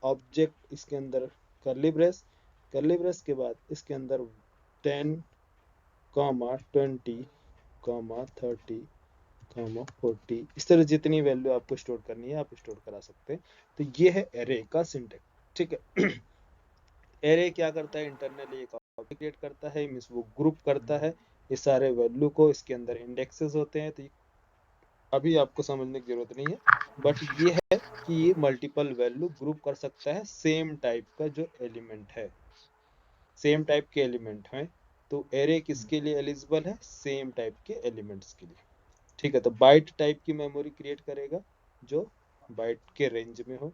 object, इसके अंदर करली ब्रेस, करली ब्रेस के बाद इसके अंदर 10 कॉमा 20 कॉमा 30 40, इस तरह जितनी वैल्यू आपको स्टोर करनी है आप स्टोर करा सकते हैं। तो ये है एरे का सिंटेक्स, ठीक है। एरे क्या करता है, इंटरनली एक ऑब्जेक्ट क्रिएट करता है, मींस वो ग्रुप करता है ये सारे वैल्यू को, इसके अंदर इंडेक्सेस होते हैं। तो अभी आपको समझने की जरूरत नहीं है, बट ये है कि ये मल्टीपल वैल्यू ग्रुप कर सकता है सेम टाइप का जो एलिमेंट है, सेम टाइप के एलिमेंट हैं। तो एरे किसके लिए एलिजिबल है, सेम टाइप के एलिमेंट्स के लिए, ठीक है। तो बाइट टाइप की मेमोरी क्रिएट करेगा जो बाइट के रेंज में हो।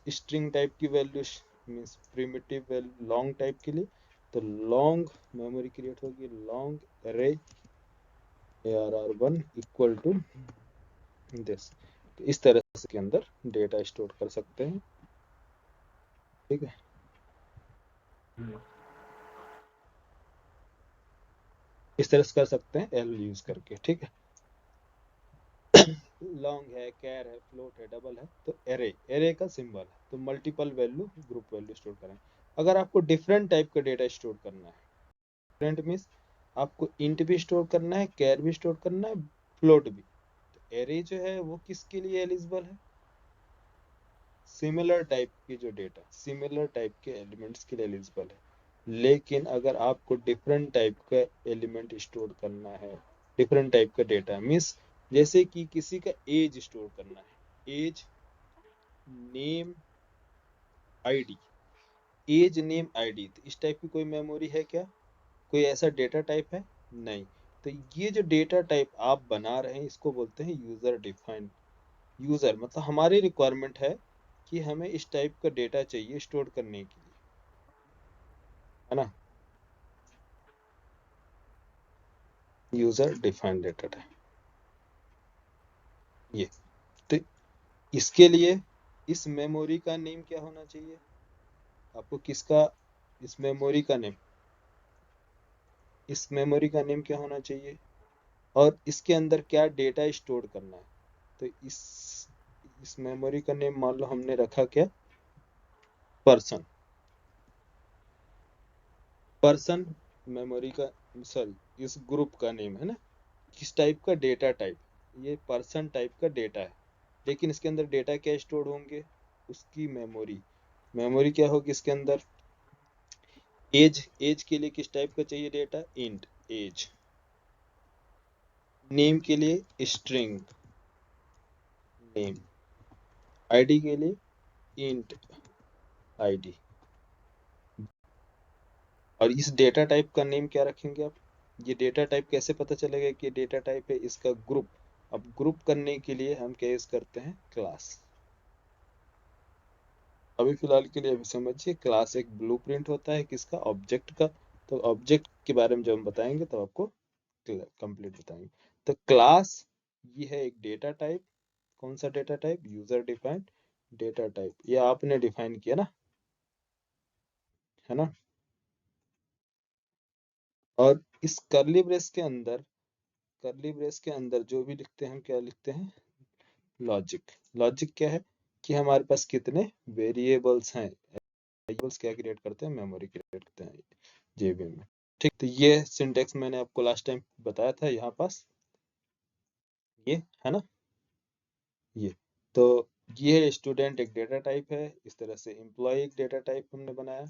स्ट्रिंग टाइप की value means primitive value long type के लिए, तो लॉन्ग मेमोरी क्रिएट होगी, long array ARR1 equal to this. तो इस तरह से के अंदर डेटा स्टोर कर सकते हैं, ठीक है। इस तरह से कर सकते हैं एल यूज करके, ठीक है। लॉन्ग है, कैर है, फ्लोट है, डबल है, तो एरे का सिंबल है। तो multiple value group value store करें। अगर आपको डिफरेंट टाइप का डेटा स्टोर करना है, डिफरेंट मीन्स आपको इंट भी स्टोर करना है, कैर भी स्टोर करना है, फ्लोट भी, तो एरे जो है वो किसके लिए एलिजिबल है, सिमिलर टाइप की जो डेटा, सिमिलर टाइप के एलिमेंट्स के लिए एलिजिबल है। लेकिन अगर आपको डिफरेंट टाइप का एलिमेंट स्टोर करना है, डिफरेंट टाइप का डेटा मीन्स जैसे कि किसी का एज स्टोर करना है, age, name, ID, age name ID, तो इस टाइप की कोई मेमोरी है क्या? कोई ऐसा डेटा टाइप है? नहीं। तो ये जो डेटा टाइप आप बना रहे हैं इसको बोलते हैं यूजर डिफाइंड। यूजर मतलब हमारी रिक्वायरमेंट है कि हमें इस टाइप का डेटा चाहिए स्टोर करने के लिए, है ना, यूजर डिफाइंड डेटा टाइप ये। तो इसके लिए इस मेमोरी का नेम क्या होना चाहिए आपको? किसका? इस मेमोरी का नेम, इस मेमोरी का नेम क्या होना चाहिए और इसके अंदर क्या डेटा स्टोर करना है? तो इस मेमोरी का नेम मान लो हमने रखा क्या? पर्सन। पर्सन मेमोरी का, सॉरी इस ग्रुप का नेम है ना। किस टाइप का डेटा टाइप? ये पर्सन टाइप का डेटा है, लेकिन इसके अंदर डेटा क्या स्टोर होंगे? उसकी मेमोरी। मेमोरी क्या होगी इसके अंदर? एज, एज के लिए किस टाइप का चाहिए डेटा? Int as. नेम के लिए स्ट्रिंग नेम। आईडी के लिए इंट आईडी। और इस डेटा टाइप का नेम क्या रखेंगे आप? ये डेटा टाइप कैसे पता चलेगा कि डेटा टाइप है? इसका ग्रुप। अब ग्रुप करने के लिए हम क्या यूज करते हैं? क्लास। अभी फिलहाल के लिए अभी समझिए, क्लास एक ब्लूप्रिंट होता है किसका? ऑब्जेक्ट का। तो ऑब्जेक्ट के बारे में जब हम बताएंगे तो आपको कंप्लीट बताएंगे। तो क्लास ये है एक डेटा टाइप। कौन सा data type? User defined data type. ये आपने डिफाइन किया ना, है ना। और इस करली ब्रेस के अंदर, करली ब्रेस के अंदर जो भी लिखते हैं हम क्या लिखते हैं? लॉजिक। लॉजिक क्या है कि हमारे पास कितने वेरिएबल्स हैं। वेरिएबल्स क्या क्रिएट करते हैं? मेमोरी क्रिएट करते हैं जेवीएम में। ठीक, तो ये सिंटेक्स मैंने आपको लास्ट टाइम बताया था यहाँ पास, ये है ना। ये तो ये स्टूडेंट एक डेटा टाइप है। इस तरह से एम्प्लॉय एक डेटा टाइप हमने बनाया,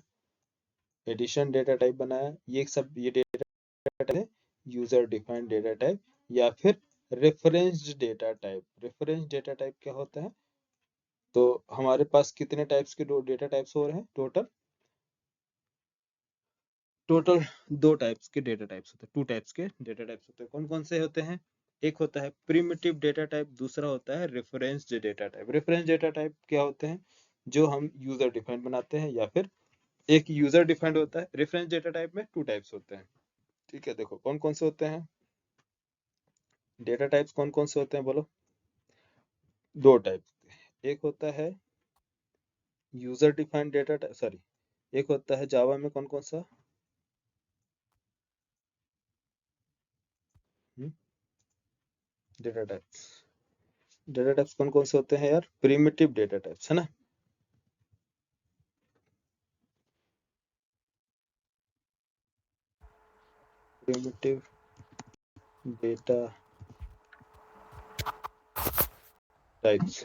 एडिशन डेटा टाइप बनाया। ये सब ये डेटा टाइप है यूजर डिफाइंड डेटा टाइप या फिर referenced data type. Reference data type क्या होता है? तो हमारे पास कितने टाइप्स के दो डेटा टाइप्स हो रहे हैं टोटल? टोटल दो टाइप्स के डेटा टाइप्स होते हैं, टू टाइप्स के डेटा टाइप्स होते हैं। कौन कौन से होते हैं? एक होता है प्रिमिटिव डेटा टाइप, दूसरा होता है reference data type. Reference data type क्या होते हैं? जो हम यूजर डिफाइंड बनाते हैं, या फिर एक यूजर डिफाइंड होता है। रेफरेंस डेटा टाइप में टू टाइप्स होते हैं, ठीक है। देखो कौन कौन से होते हैं डेटा टाइप्स, कौन कौन से होते हैं बोलो? दो टाइप। एक होता है user defined data type, sorry एक होता है जावा में कौन कौन सा? Data types. डेटा टाइप्स कौन कौन से होते हैं यार? प्रिमिटिव डेटा टाइप्स, है ना। Primitive data types,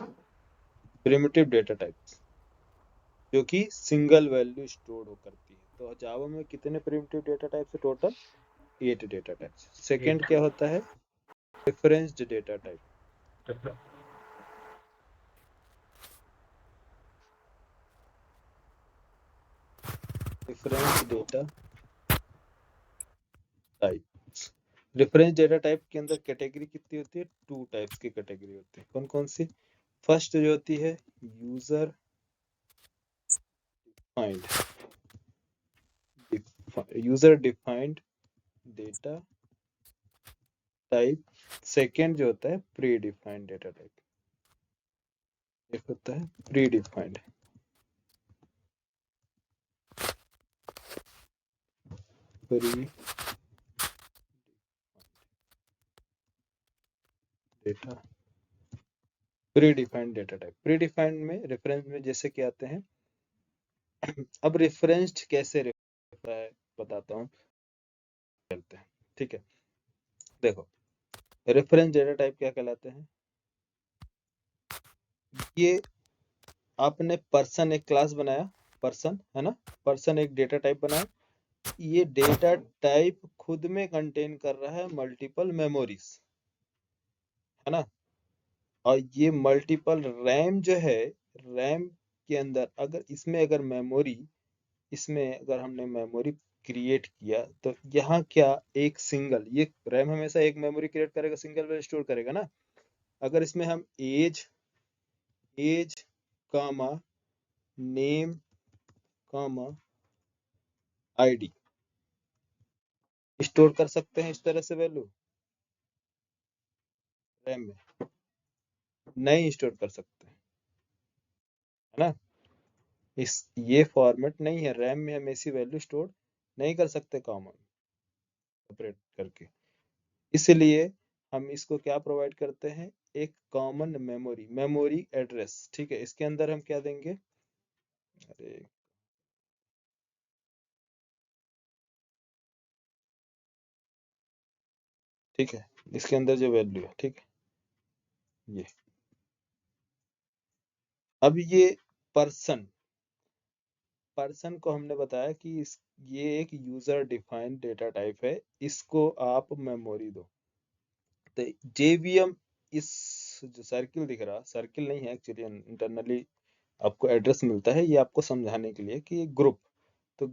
primitive data types जो कि सिंगल वैल्यू स्टोर हो करती है। तो जावा में कितने प्रिमिटिव डेटा टाइप्स है टोटल? 8 data types. सेकंड क्या होता है? Referenced data type. Reference data type. Reference data type के अंदर कैटेगरी कितनी होती है? टू टाइप्स की कैटेगरी होती है। कौन कौन सी? फर्स्ट जो होती है user defined, user defined data type. Second जो होता है प्री डिफाइंड डेटा टाइप। एक होता है pre defined, pre data, pre defined data type. Pre defined में रेफरेंस में जैसे क्या आते हैं। अब रेफरेंस्ड कैसे बताता हूँ, चलते हैं, ठीक है। देखो रेफरेंस डेटा टाइप क्या कहलाते हैं? ये आपने पर्सन एक क्लास बनाया, पर्सन है ना, पर्सन एक डेटा टाइप बनाया। ये डेटा टाइप खुद में कंटेन कर रहा है मल्टीपल मेमोरीज, है ना। और ये मल्टीपल रैम जो है, रैम के अंदर अगर इसमें अगर मेमोरी इसमें अगर हमने मेमोरी क्रिएट किया तो यहाँ क्या एक सिंगल, ये रैम हमेशा एक मेमोरी क्रिएट करेगा, सिंगल वैल्यू स्टोर करेगा ना। अगर इसमें हम एज कामा नेम कामा आईडी स्टोर कर सकते हैं इस तरह से वैल्यू रैम में, नहीं स्टोर कर सकते है ना। ये फॉर्मेट नहीं है, रैम में हम ऐसी वैल्यू स्टोर नहीं कर सकते कॉमन सेपरेट करके। इसलिए हम इसको क्या प्रोवाइड करते हैं, एक कॉमन मेमोरी एड्रेस। ठीक है, इसके अंदर हम क्या देंगे, अरे ठीक है, इसके अंदर जो वैल्यू है, ठीक है, ये अब ये पर्सन को हमने बताया कि ये एक यूजर डिफाइंड डेटा टाइप है, इसको आप मेमोरी दो। तो जेवीएम, इस जो सर्किल दिख रहा, सर्किल नहीं है एक्चुअली, इंटरनली आपको एड्रेस मिलता है, ये आपको समझाने के लिए कि ये ग्रुप, तो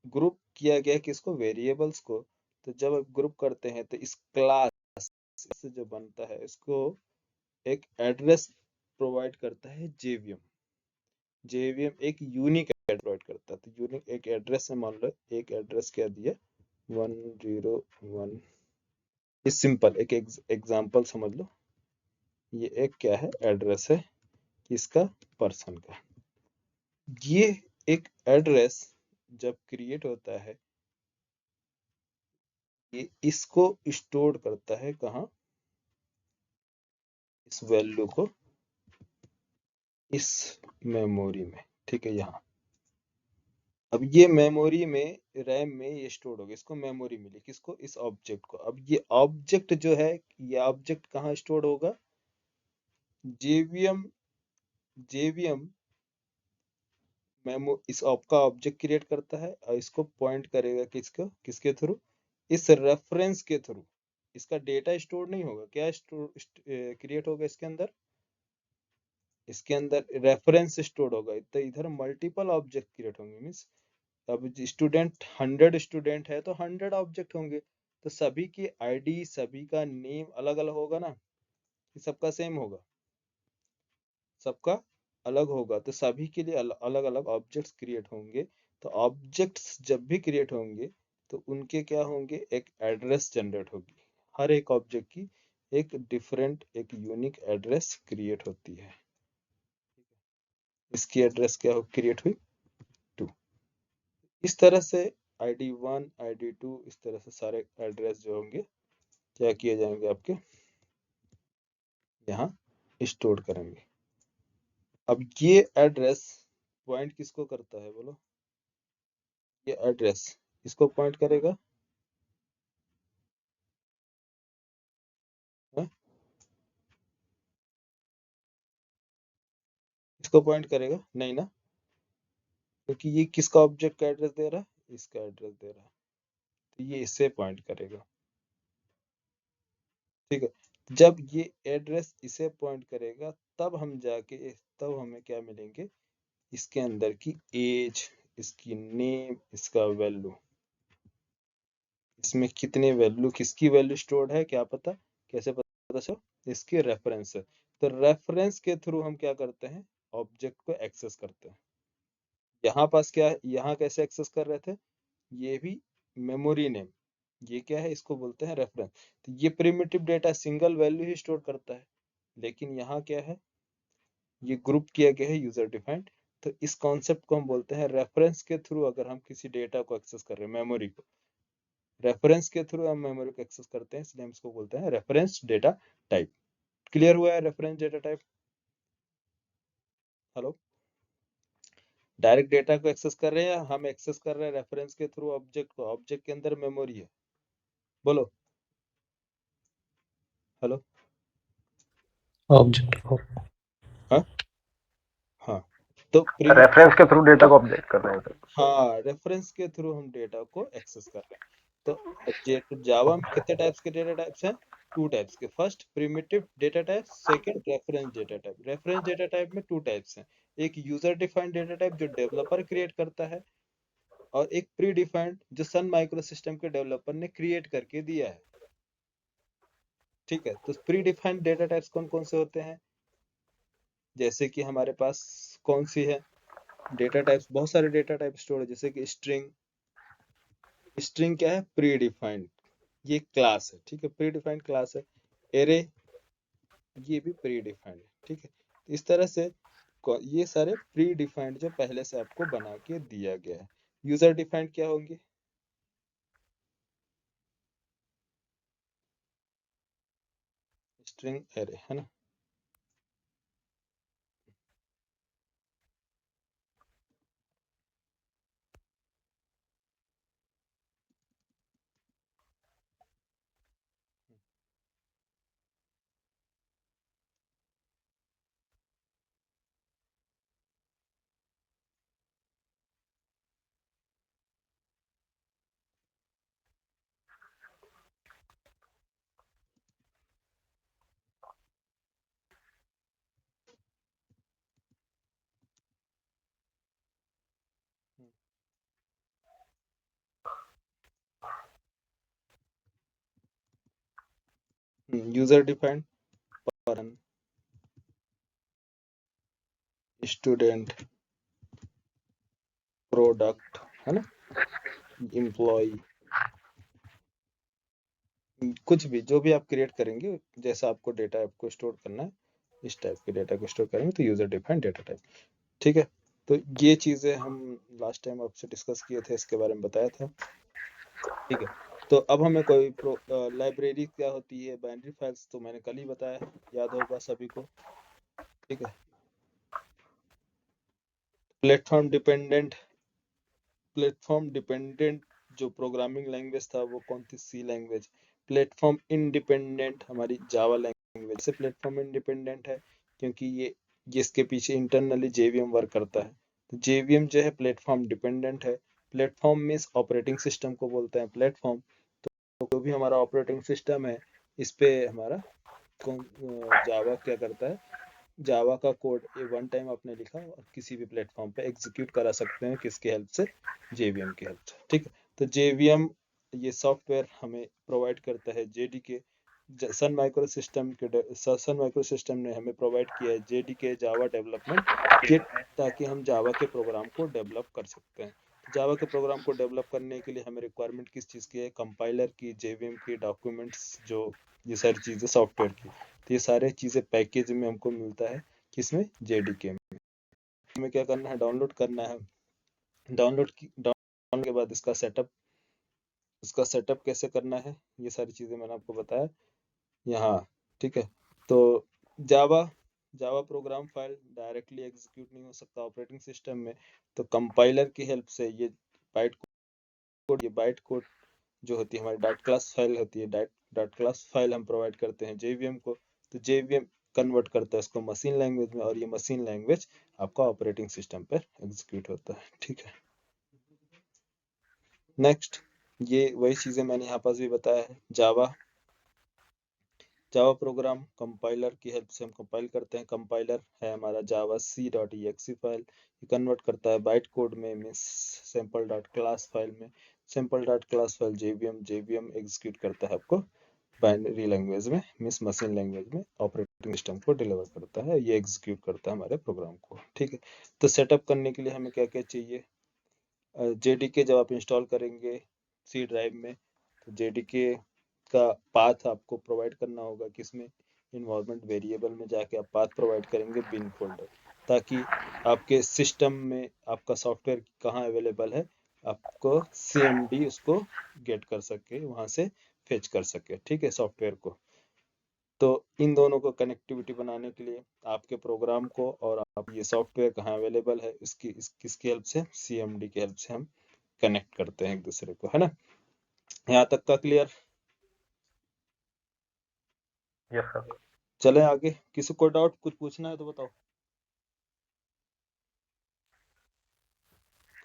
ग्रुप किया गया किसको, वेरिएबल्स को। तो जब आप ग्रुप करते हैं तो इस क्लास से जो बनता है इसको एक एड्रेस प्रोवाइड करता है जेवीएम। एक यूनिक एड्रेस प्रोवाइड करता है। तो यूनिक एक एड्रेस है, मान लो एक एड्रेस क्या दिया 101, इस सिंपल एक एग्जांपल समझ लो, ये एक क्या है एड्रेस है किसका, पर्सन का। ये एक एड्रेस जब क्रिएट होता है, ये इसको स्टोर करता है कहाँ, इस वैल्यू को इस मेमोरी में, ठीक है, यहाँ। अब ये मेमोरी में, रैम में ये स्टोर होगा, इसको मेमोरी मिली किसको, इस ऑब्जेक्ट को। अब ये ऑब्जेक्ट जो है, ये ऑब्जेक्ट कहाँ स्टोर होगा, जेवीएम मेमो इस आपका ऑब्जेक्ट क्रिएट करता है और इसको पॉइंट करेगा किसके थ्रू, इस रेफरेंस के थ्रू। इसका डेटा स्टोर नहीं होगा, क्या स्टोर क्रिएट होगा इसके अंदर रेफरेंस स्टोर होगा। तो इधर मल्टीपल ऑब्जेक्ट क्रिएट होंगे, मीन्स अब स्टूडेंट 100 स्टूडेंट है तो 100 ऑब्जेक्ट होंगे, तो सभी की आईडी, सभी का नेम अलग अलग होगा ना, कि सबका सेम होगा, सबका अलग होगा। तो सभी के लिए अलग अलग ऑब्जेक्ट्स क्रिएट होंगे। तो ऑब्जेक्ट्स जब भी क्रिएट होंगे तो उनके क्या होंगे, एक एड्रेस जनरेट होगी, हर एक ऑब्जेक्ट की एक डिफरेंट, एक यूनिक एड्रेस क्रिएट होती है। इसकी एड्रेस क्या हो क्रिएट हुई 2। इस तरह से ID1 ID2 इस तरह से सारे एड्रेस जो होंगे क्या किए जाएंगे, आपके यहाँ स्टोर करेंगे। अब ये एड्रेस पॉइंट किसको करता है बोलो, ये एड्रेस इसको पॉइंट करेगा, है? इसको पॉइंट करेगा नहीं ना, क्योंकि ये किसका ऑब्जेक्ट का एड्रेस दे रहा है, इसका एड्रेस दे रहा है, तो ये इससे पॉइंट करेगा। ठीक है, जब ये एड्रेस इसे पॉइंट करेगा तब हमें क्या मिलेंगे, इसके अंदर की एज, इसकी नेम, इसका वैल्यू, इसमें कितने वैल्यू, किसकी वैल्यू स्टोर्ड है क्या पता, कैसे पता चलो, इसके रेफरेंस है। तो रेफरेंस के थ्रू हम क्या करते हैं, ऑब्जेक्ट को एक्सेस करते हैं। यहाँ पास क्या है, यहाँ कैसे एक्सेस कर रहे थे, ये भी मेमोरी नेम, ये क्या है, इसको बोलते हैं रेफरेंस। तो ये प्रिमिटिव डेटा सिंगल वैल्यू ही स्टोर करता है, लेकिन यहाँ क्या है, ये ग्रुप किया गया है यूजर डिफाइंड। तो इस कॉन्सेप्ट को हम बोलते हैं रेफरेंस के थ्रू। अगर हम किसी डेटा को एक्सेस कर रहे हैं, मेमोरी को, रेफरेंस के थ्रू हम मेमोरी को एक्सेस करते हैं, इसलिए हम इसको बोलते हैं रेफरेंस डेटा टाइप। क्लियर हुआ है reference data type? Hello, direct data को एक्सेस कर रहे हैं, हम एक्सेस कर रहे हैं रेफरेंस के थ्रू ऑब्जेक्ट को, ऑब्जेक्ट के अंदर मेमोरी है। बोलो हेलो। ऑब्जेक्ट को हाँ हाँ, तो रेफरेंस के थ्रू डेटा को अपडेट कर रहे हैं सर। हाँ, रेफरेंस के थ्रू हम डेटा को एक्सेस कर रहे हैं। तो जावा में कितने टाइप्स के डेटा टाइप्स हैं, 2 टाइप्स के। First primitive data type, second reference data type. Reference data type में 2 टाइप्स हैं, एक यूजर डिफाइंड डेटा टाइप जो डेवलपर क्रिएट करता है, और एक प्री डिफाइंड जो सन माइक्रो सिस्टम के डेवलपर ने क्रिएट करके दिया है। ठीक है, तो प्री डिफाइंड डेटा टाइप्स कौन कौन से होते हैं? जैसे कि हमारे पास कौन सी है डेटा टाइप्स, बहुत सारे डेटा टाइप स्टोर है, जैसे कि स्ट्रिंग। स्ट्रिंग क्या है? प्री डिफाइंड, ये क्लास है। ठीक है, प्री डिफाइंड क्लास है। एरे, ये भी प्री डिफाइंड है। ठीक है, इस तरह से ये सारे प्री डिफाइंड जो पहले से आपको बना के दिया गया है। यूजर डिफाइंड क्या होंगे? स्ट्रिंग, एरे, है ना। यूजर डिफाइंड फॉरन, स्टूडेंट, प्रोडक्ट, है ना, एम्प्लॉय, कुछ भी जो भी आप क्रिएट करेंगे, जैसा आपको डेटा आपको स्टोर करना है, इस टाइप के डेटा को स्टोर करेंगे तो यूजर डिफाइंड डेटा टाइप। ठीक है, तो ये चीजें हम लास्ट टाइम आपसे डिस्कस किए थे, इसके बारे में बताया था। ठीक है, तो अब हमें कोई लाइब्रेरी क्या होती है, बाइनरी फाइल्स, तो मैंने कल ही बताया, याद होगा सभी को। ठीक है, प्लेटफॉर्म डिपेंडेंट जो प्रोग्रामिंग लैंग्वेज था वो कौन थी? सी लैंग्वेज। प्लेटफॉर्म इंडिपेंडेंट हमारी जावा लैंग्वेज से प्लेटफॉर्म इंडिपेंडेंट है, क्योंकि ये जिसके पीछे इंटरनली जेवीएम वर्क करता है। तो जेवीएम जो है प्लेटफॉर्म डिपेंडेंट है। प्लेटफॉर्म मीन्स ऑपरेटिंग सिस्टम को बोलते हैं प्लेटफॉर्म। तो जो भी हमारा ऑपरेटिंग सिस्टम है, इस पे हमारा कौन जावा क्या करता है, जावा का कोड ये वन टाइम आपने लिखा और किसी भी प्लेटफॉर्म पे एग्जीक्यूट करा सकते हैं, किसकी हेल्प से? जेवीएम की हेल्प से। ठीक है, तो जेवीएम ये सॉफ्टवेयर हमें प्रोवाइड करता है जेडीके। सन माइक्रो सिस्टम ने हमें प्रोवाइड किया है जेडीके, जावा डेवलपमेंट किट, ताकि हम जावा के प्रोग्राम को डेवलप कर सकते हैं। तो जावा के प्रोग्राम को डेवलप करने के लिए हमें रिक्वायरमेंट किस चीज़ की है? कंपाइलर की, जेवीएम की, डॉक्यूमेंट्स, जो ये सारी चीज़ें सॉफ्टवेयर की। तो ये सारे चीज़ें पैकेज में हमको मिलता है, किसमें? जेडीके में। हमें क्या करना है? डाउनलोड करना है। डाउनलोड के बाद इसका सेटअप कैसे करना है, ये सारी चीज़ें मैंने आपको बताया यहाँ। ठीक है, तो Java Java program file directly execute नहीं हो सकता ऑपरेटिंग सिस्टम में, तो कंपाइलर की हेल्प से ये बाइट कोड जो होती है हमारी डॉट क्लास फाइल होती है, डॉट क्लास फाइल हम प्रोवाइड करते हैं जेवीएम को। तो जेवीएम कन्वर्ट करता है इसको मशीन लैंग्वेज में, और ये मशीन लैंग्वेज आपका ऑपरेटिंग सिस्टम पर एग्जीक्यूट होता है। ठीक है, नेक्स्ट, ये वही चीज़ें मैंने यहाँ पास भी बताया है। जावा प्रोग्राम कंपाइलर की हेल्प से हम कंपाइल करते हैं। कंपाइलर है हमारा जावा c.exe फाइल, ये कन्वर्ट करता है बाइट कोड में, means sample dot class file में। Sample dot class file JVM execute करता है आपको बाइनरी लैंग्वेज में, मीन्स मशीन लैंग्वेज में, ऑपरेटिंग सिस्टम को डिलीवर करता है, ये एग्जीक्यूट करता है हमारे प्रोग्राम को। ठीक है, तो सेटअप करने के लिए हमें क्या क्या चाहिए? जेडीके जब आप इंस्टॉल करेंगे सी ड्राइव में, तो जेडीके का पाथ आपको प्रोवाइड करना होगा, किसमें? इन्वायरमेंट वेरिएबल में जाके आप पाथ प्रोवाइड करेंगे बिन फोल्डर, ताकि आपके सिस्टम में आपका सॉफ्टवेयर कहाँ अवेलेबल है, आपको सीएमडी उसको गेट कर सके, वहां से फेच कर सके। ठीक है, सॉफ्टवेयर को। तो इन दोनों को कनेक्टिविटी बनाने के लिए आपके प्रोग्राम को और आप ये सॉफ्टवेयर कहाँ अवेलेबल है, किसकी हेल्प से? सीएमडी की हेल्प से हम कनेक्ट करते हैं एक दूसरे को, है ना। यहाँ तक का क्लियर? Yes sir. चले आगे, किसी को डाउट, कुछ पूछना है तो बताओ।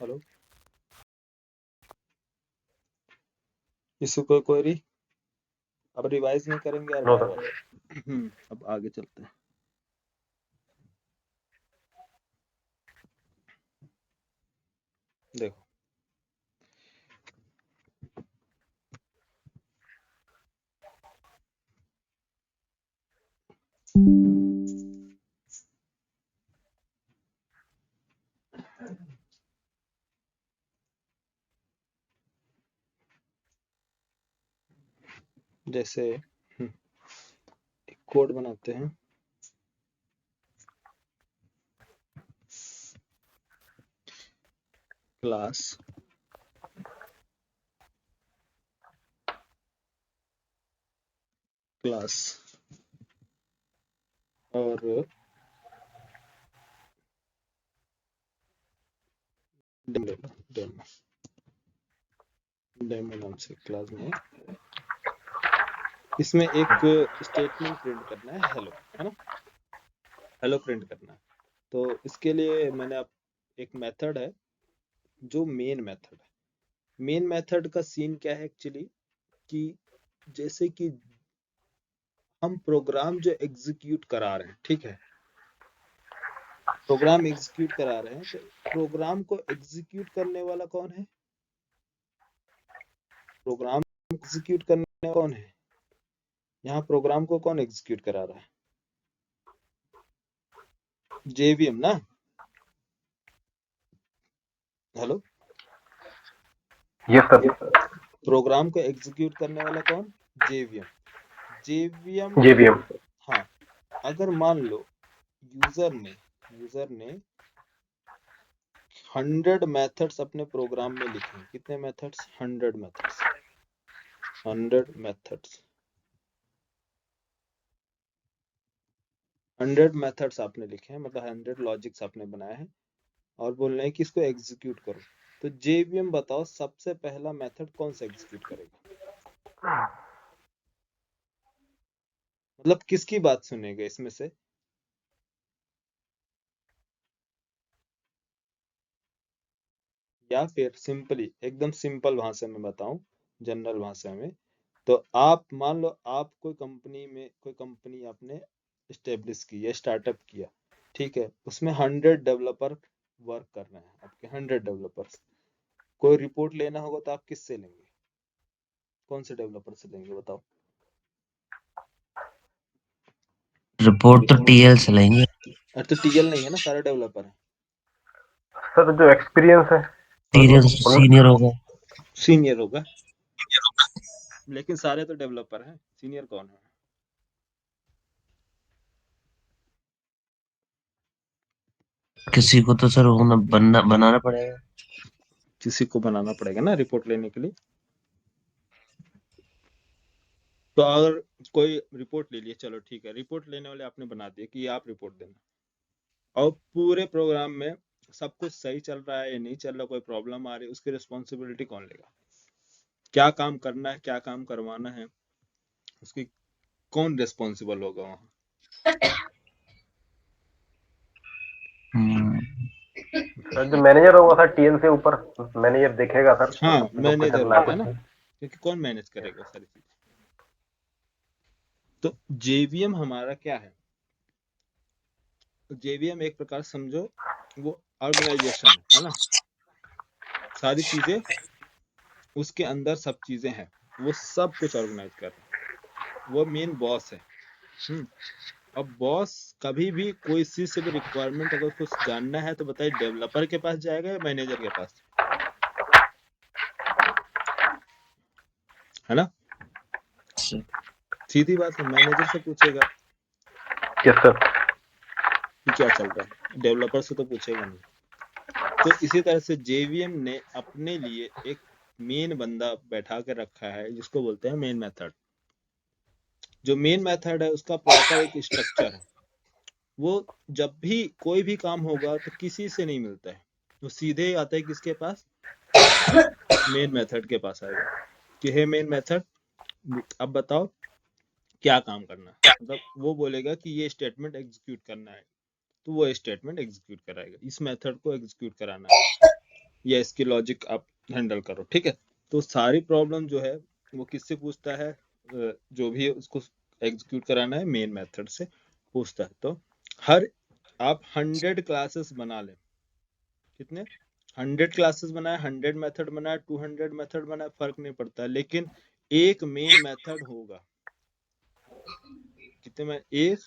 हेलो, किसी को क्वेरी? अब रिवाइज नहीं करेंगे यार नो बार सर। बार। अब आगे चलते हैं। देखो, जैसे एक कोड बनाते हैं, क्लास और डेमो नाम से क्लास में इसमें एक स्टेटमेंट प्रिंट करना है, हेलो, है ना, हेलो प्रिंट करना है। तो इसके लिए मैंने आप एक मेथड है जो मेन मेथड है। मेन मेथड का सीन क्या है एक्चुअली, कि जैसे कि हम प्रोग्राम जो एग्जीक्यूट करा रहे हैं, ठीक है, प्रोग्राम एग्जीक्यूट करा रहे हैं, तो प्रोग्राम को एग्जीक्यूट करने वाला कौन है? प्रोग्राम एग्जीक्यूट करने वाला कौन है? यहाँ प्रोग्राम को कौन एग्जीक्यूट करा रहा है? जेवीएम ना, हेलो, यस सर। प्रोग्राम को एग्जीक्यूट करने वाला कौन? जेवीएम। JVM, JVM. हाँ, अगर मान लो यूजर ने 100 मेथड्स अपने प्रोग्राम में लिखे हैं। कितने मेथड्स? 100 मेथड्स। 100 मेथड्स 100 मेथड्स आपने लिखे हैं, मतलब 100 लॉजिक्स आपने बनाए हैं और बोल रहे हैं कि इसको एग्जीक्यूट करो। तो जेवीएम बताओ सबसे पहला मेथड कौन सा एग्जीक्यूट करेगा? मतलब किसकी बात सुनेगा इसमें से? या फिर सिंपली, एकदम सिंपल भाषा में बताऊं, जनरल भाषा में, तो आप मान लो आप कोई कंपनी आपने स्टेब्लिश की या स्टार्टअप किया, ठीक है, उसमें 100 डेवलपर वर्क कर रहे हैं, आपके 100 डेवलपर्स। कोई रिपोर्ट लेना होगा तो आप किससे लेंगे? कौन से डेवलपर से लेंगे बताओ? रिपोर्ट तो टीएल से लेंगे। अरे तो टीएल नहीं है ना, सारे डेवलपर है। सर जो एक्सपीरियंस है सीनियर होगा। सीनियर होगा, लेकिन सारे तो डेवलपर हैं, सीनियर कौन है? किसी को तो सर होना बनाना पड़ेगा। किसी को बनाना पड़ेगा ना रिपोर्ट लेने के लिए। तो अगर कोई रिपोर्ट ले लिए, चलो ठीक है, रिपोर्ट लेने वाले आपने बना दिया कि आप रिपोर्ट देना, और पूरे प्रोग्राम में सब कुछ सही चल रहा है या नहीं चल रहा, कोई प्रॉब्लम आ रही है, उसकी रिस्पॉन्सिबिलिटी कौन लेगा? क्या काम करना है, क्या काम करवाना है, उसकी कौन रिस्पॉन्सिबल होगा वहाँ? सर जो मैनेजर होगा सर, टीएल से ऊपर मैनेजर देखेगा सर हाँ, जो कुछ मैनेजर चल रहा होगा, है है ना, कुछ। क्योंकि कौन मैनेज करेगा वो सारी चीजें। तो जेवीएम हमारा क्या है? तो जेवीएम एक प्रकार समझो वो ऑर्गेनाइजेशन है ना, सारी चीजें उसके अंदर, सब चीजें हैं, वो सब कुछ ऑर्गेनाइज कर रहा है, वो मेन बॉस है। अब बॉस कभी भी कोई चीज से भी रिक्वायरमेंट अगर कुछ जानना है तो बताइए, डेवलपर के पास जाएगा या मैनेजर के पास? है ना, सीधी बात है, मैनेजर से पूछेगा यस सर। कि क्या चल रहा है, डेवलपर से तो पूछेगा नहीं। तो इसी तरह से जेवीएम ने अपने लिए एक मेन बंदा बैठा के रखा है जिसको बोलते हैं मेन मेथड। जो मेन मेथड है उसका प्रॉपर एक स्ट्रक्चर है। वो जब भी कोई भी काम होगा तो किसी से नहीं मिलता है, वो सीधे आता है किसके पास? मेन मेथड के पास आएगा कि हे मेन मेथड, अब बताओ क्या काम करना है। मतलब वो बोलेगा कि ये स्टेटमेंट एग्जीक्यूट करना है, तो वो स्टेटमेंट एग्जीक्यूट कराएगा, इस मेथड को एग्जीक्यूट कराना है या इसकी लॉजिक आप हैंडल करो, ठीक है। तो सारी प्रॉब्लम जो है वो किससे पूछता है? जो भी उसको एग्जीक्यूट कराना है मेन मेथड से पूछता है। तो हर आप 100 क्लासेस बना लें, कितने 100 क्लासेस बनाए, 100 मेथड बनाए, 200 मेथड बनाए, फर्क नहीं पड़ता, लेकिन एक मेन मेथड होगा। कितने में? एक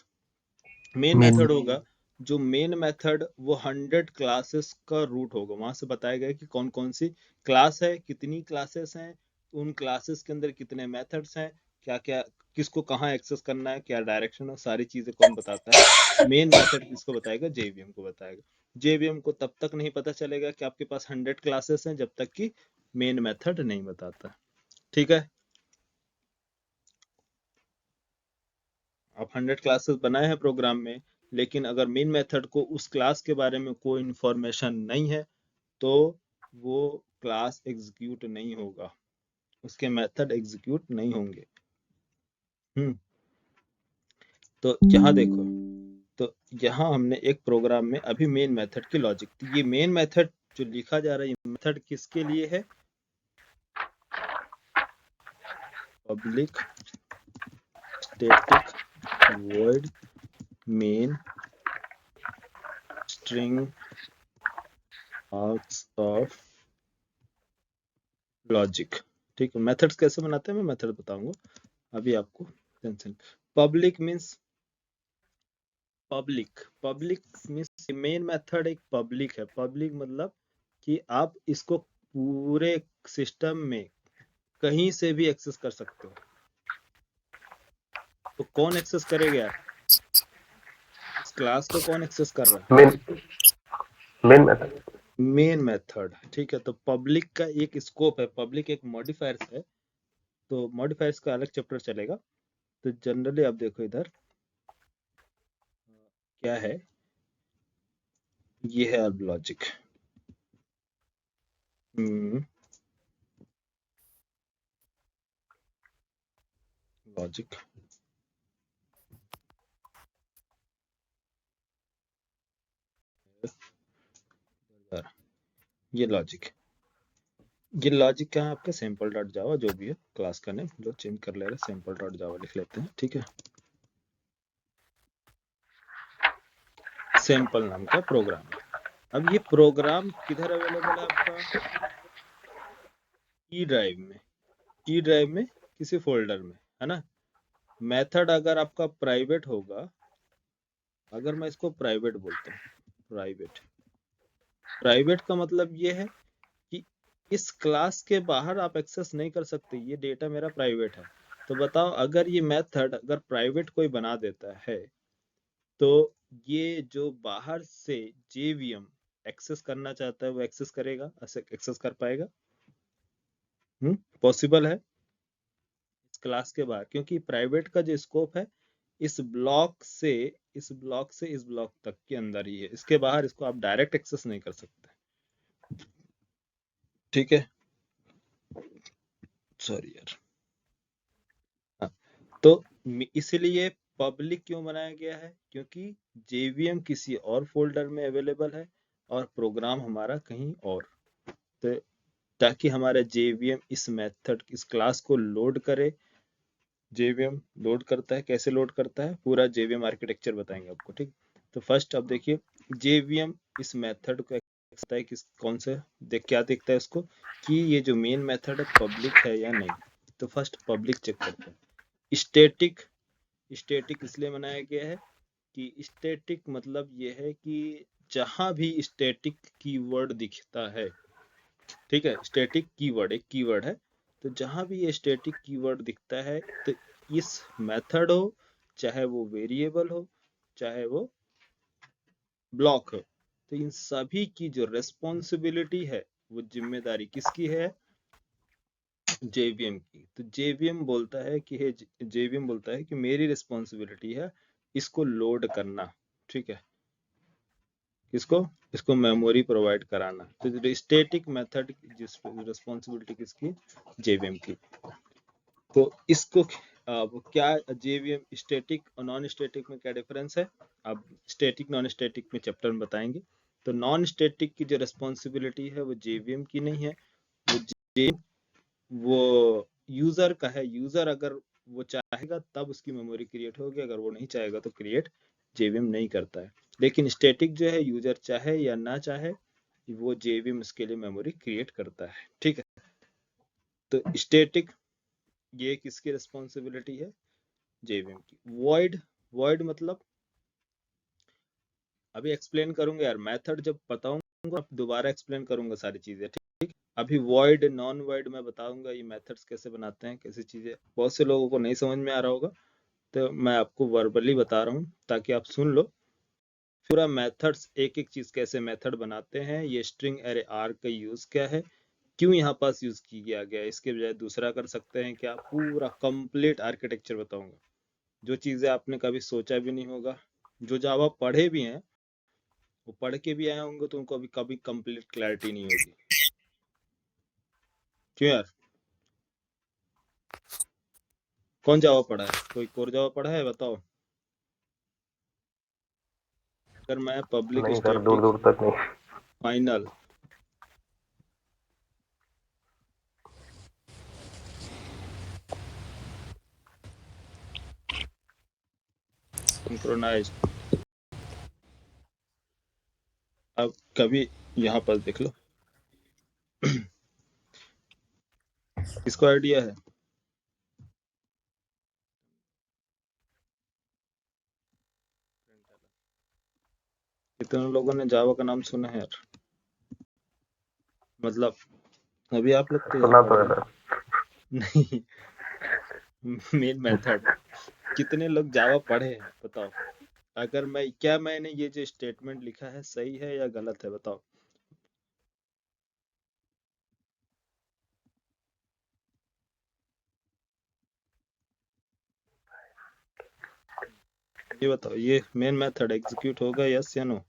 मेन मेथड होगा, जो मेन मेथड वो 100 क्लासेस का रूट होगा। वहां से बताया गया कि कौन कौन सी क्लास है, कितनी क्लासेस हैं, उन क्लासेस के अंदर कितने मेथड्स हैं, क्या क्या किसको कहाँ एक्सेस करना है, क्या डायरेक्शन है, सारी चीजें कौन बताता है? मेन मेथड किसको बताएगा? जेवीएम को बताएगा। जेवीएम को तब तक नहीं पता चलेगा कि आपके पास 100 क्लासेस हैं जब तक कि मेन मेथड नहीं बताता। ठीक है, आप 100 क्लासेस बनाए हैं प्रोग्राम में, लेकिन अगर मेन मेथड को उस क्लास के बारे में कोई इंफॉर्मेशन नहीं है तो वो क्लास एग्जीक्यूट नहीं होगा, उसके मेथड एग्जीक्यूट नहीं होंगे। तो यहाँ देखो, तो यहाँ हमने एक प्रोग्राम में अभी मेन मेथड की लॉजिक थी। ये मेन मेथड जो लिखा जा रहा है, ये मेथड किसके लिए है? Public static void main string arcs of logic. ठीक है, मेथड्स कैसे बनाते हैं मैं मेथड बताऊंगा, अभी आपको tension. Public means public means main method एक पब्लिक है। पब्लिक मतलब कि आप इसको पूरे सिस्टम में कहीं से भी एक्सेस कर सकते हो। तो कौन एक्सेस करेगा? इस क्लास को कौन एक्सेस कर रहा है? Main method. Main method. ठीक है, तो पब्लिक का एक स्कोप है, पब्लिक एक मॉडिफायर्स है, तो मॉडिफायर्स का अलग चैप्टर चलेगा। तो जनरली आप देखो इधर क्या है, ये है अब लॉजिक। लॉजिक ये लॉजिक क्या है आपका? सैंपल डॉट जावा, जो भी है क्लास का नेम जो चेंज कर ले रहे, सैंपल डॉट जावा लिख लेते हैं। ठीक है, सैंपल नाम का प्रोग्राम है। अब ये प्रोग्राम किधर अवेलेबल है आपका? ई ड्राइव में, ई ड्राइव में किसी फोल्डर में, है ना। मेथड अगर आपका प्राइवेट होगा, अगर मैं इसको प्राइवेट बोलता हूँ, प्राइवेट का मतलब ये है कि इस क्लास के बाहर आप एक्सेस नहीं कर सकते, ये डेटा मेरा प्राइवेट है। तो बताओ, अगर ये मेथड अगर प्राइवेट कोई बना देता है तो ये जो बाहर से जेवीएम एक्सेस करना चाहता है वो एक्सेस करेगा, एक्सेस कर पाएगा? पॉसिबल है इस क्लास के बाहर, क्योंकि प्राइवेट का जो स्कोप है इस ब्लॉक से इस ब्लॉक तक के अंदर ही है, इसके बाहर इसको आप डायरेक्ट एक्सेस नहीं कर सकते। ठीक है, सॉरी यार। हाँ, तो इसलिए पब्लिक क्यों बनाया गया है? क्योंकि जेवीएम किसी और फोल्डर में अवेलेबल है और प्रोग्राम हमारा कहीं और, तो ताकि हमारा जेवीएम इस मेथड इस क्लास को लोड करे। जेवीएम लोड करता है, कैसे लोड करता है, पूरा जेवीएम आर्किटेक्चर बताएंगे आपको। ठीक, तो फर्स्ट अब देखिए, जेवीएम इस मेथड को है किस कौन से क्या देखता है उसको कि ये जो मेन मेथड है पब्लिक है या नहीं। तो फर्स्ट पब्लिक चेक करता है। स्टैटिक इसलिए बनाया गया है कि स्टैटिक मतलब ये है कि जहां भी स्टैटिक कीवर्ड दिखता है, ठीक है, स्टैटिक कीवर्ड एक कीवर्ड है, तो जहां भी ये स्टैटिक कीवर्ड दिखता है तो इस मेथड हो, चाहे वो वेरिएबल हो, चाहे वो ब्लॉक हो, तो इन सभी की जो रेस्पॉन्सिबिलिटी है वो जिम्मेदारी किसकी है? जेवीएम की। तो जेवीएम बोलता है कि मेरी रिस्पॉन्सिबिलिटी है इसको लोड करना। ठीक है, इसको मेमोरी प्रोवाइड कराना। तो स्टैटिक मेथड जिस रिस्पॉन्सिबिलिटी किसकी? जेवीएम की। तो इसको क्या जेवीएम स्टैटिक और नॉन स्टैटिक में क्या डिफरेंस है? अब स्टैटिक नॉन स्टैटिक में चैप्टर में बताएंगे। तो नॉन स्टैटिक की जो रिस्पॉन्सिबिलिटी है वो जेवीएम की नहीं है, वो यूजर का है। यूजर अगर वो चाहेगा तब उसकी मेमोरी क्रिएट होगी, अगर वो नहीं चाहेगा तो क्रिएट जेवीएम नहीं करता है। लेकिन स्टैटिक जो है, यूजर चाहे या ना चाहे वो जेवीएम उसके लिए मेमोरी क्रिएट करता है। ठीक है, तो स्टैटिक ये किसकी रिस्पॉन्सिबिलिटी है? जेवीएम की। वॉइड मतलब अभी एक्सप्लेन करूंगा यार, मेथड जब बताऊं अब दोबारा एक्सप्लेन करूंगा सारी चीजें, ठीक। अभी वॉइड नॉन वॉइड मैं बताऊंगा ये मेथड्स कैसे बनाते हैं, कैसी चीजें बहुत से लोगों को नहीं समझ में आ रहा होगा, तो मैं आपको वर्बली बता रहा हूँ ताकि आप सुन लो पूरा मेथड्स, एक एक चीज कैसे मेथड बनाते हैं, ये स्ट्रिंग एरे आर का यूज क्या है, क्यों यहाँ पास यूज किया गया, इसके बजाय दूसरा कर सकते हैं क्या, पूरा कंप्लीट आर्किटेक्चर बताऊंगा। जो चीजें आपने कभी सोचा भी नहीं होगा, जो जावा पढ़े भी हैं, वो पढ़ के भी आए होंगे तो उनको अभी कभी कंप्लीट क्लैरिटी नहीं होगी। क्यों यार, कौन जावा पढ़ा है, कोई कोर जावा पढ़ा है, बताओ। अगर मैं पब्लिक नहीं सर, दूर स्टैटिक दूर तक नहीं। फाइनल सिंक्रोनाइज, अब कभी यहाँ पर देख लो किसको आइडिया है, कितने लोगों ने जावा का नाम सुना है यार, मतलब अभी आप लोग तो सुना यहाँ तो पढ़ है रहे सर। नहीं मेन मेथड, कितने लोग जावा पढ़े हैं बताओ। अगर मैंने ये जो स्टेटमेंट लिखा है सही है या गलत है, बताओ। ये बताओ, ये मेन मेथड एग्जीक्यूट होगा, यस या नो।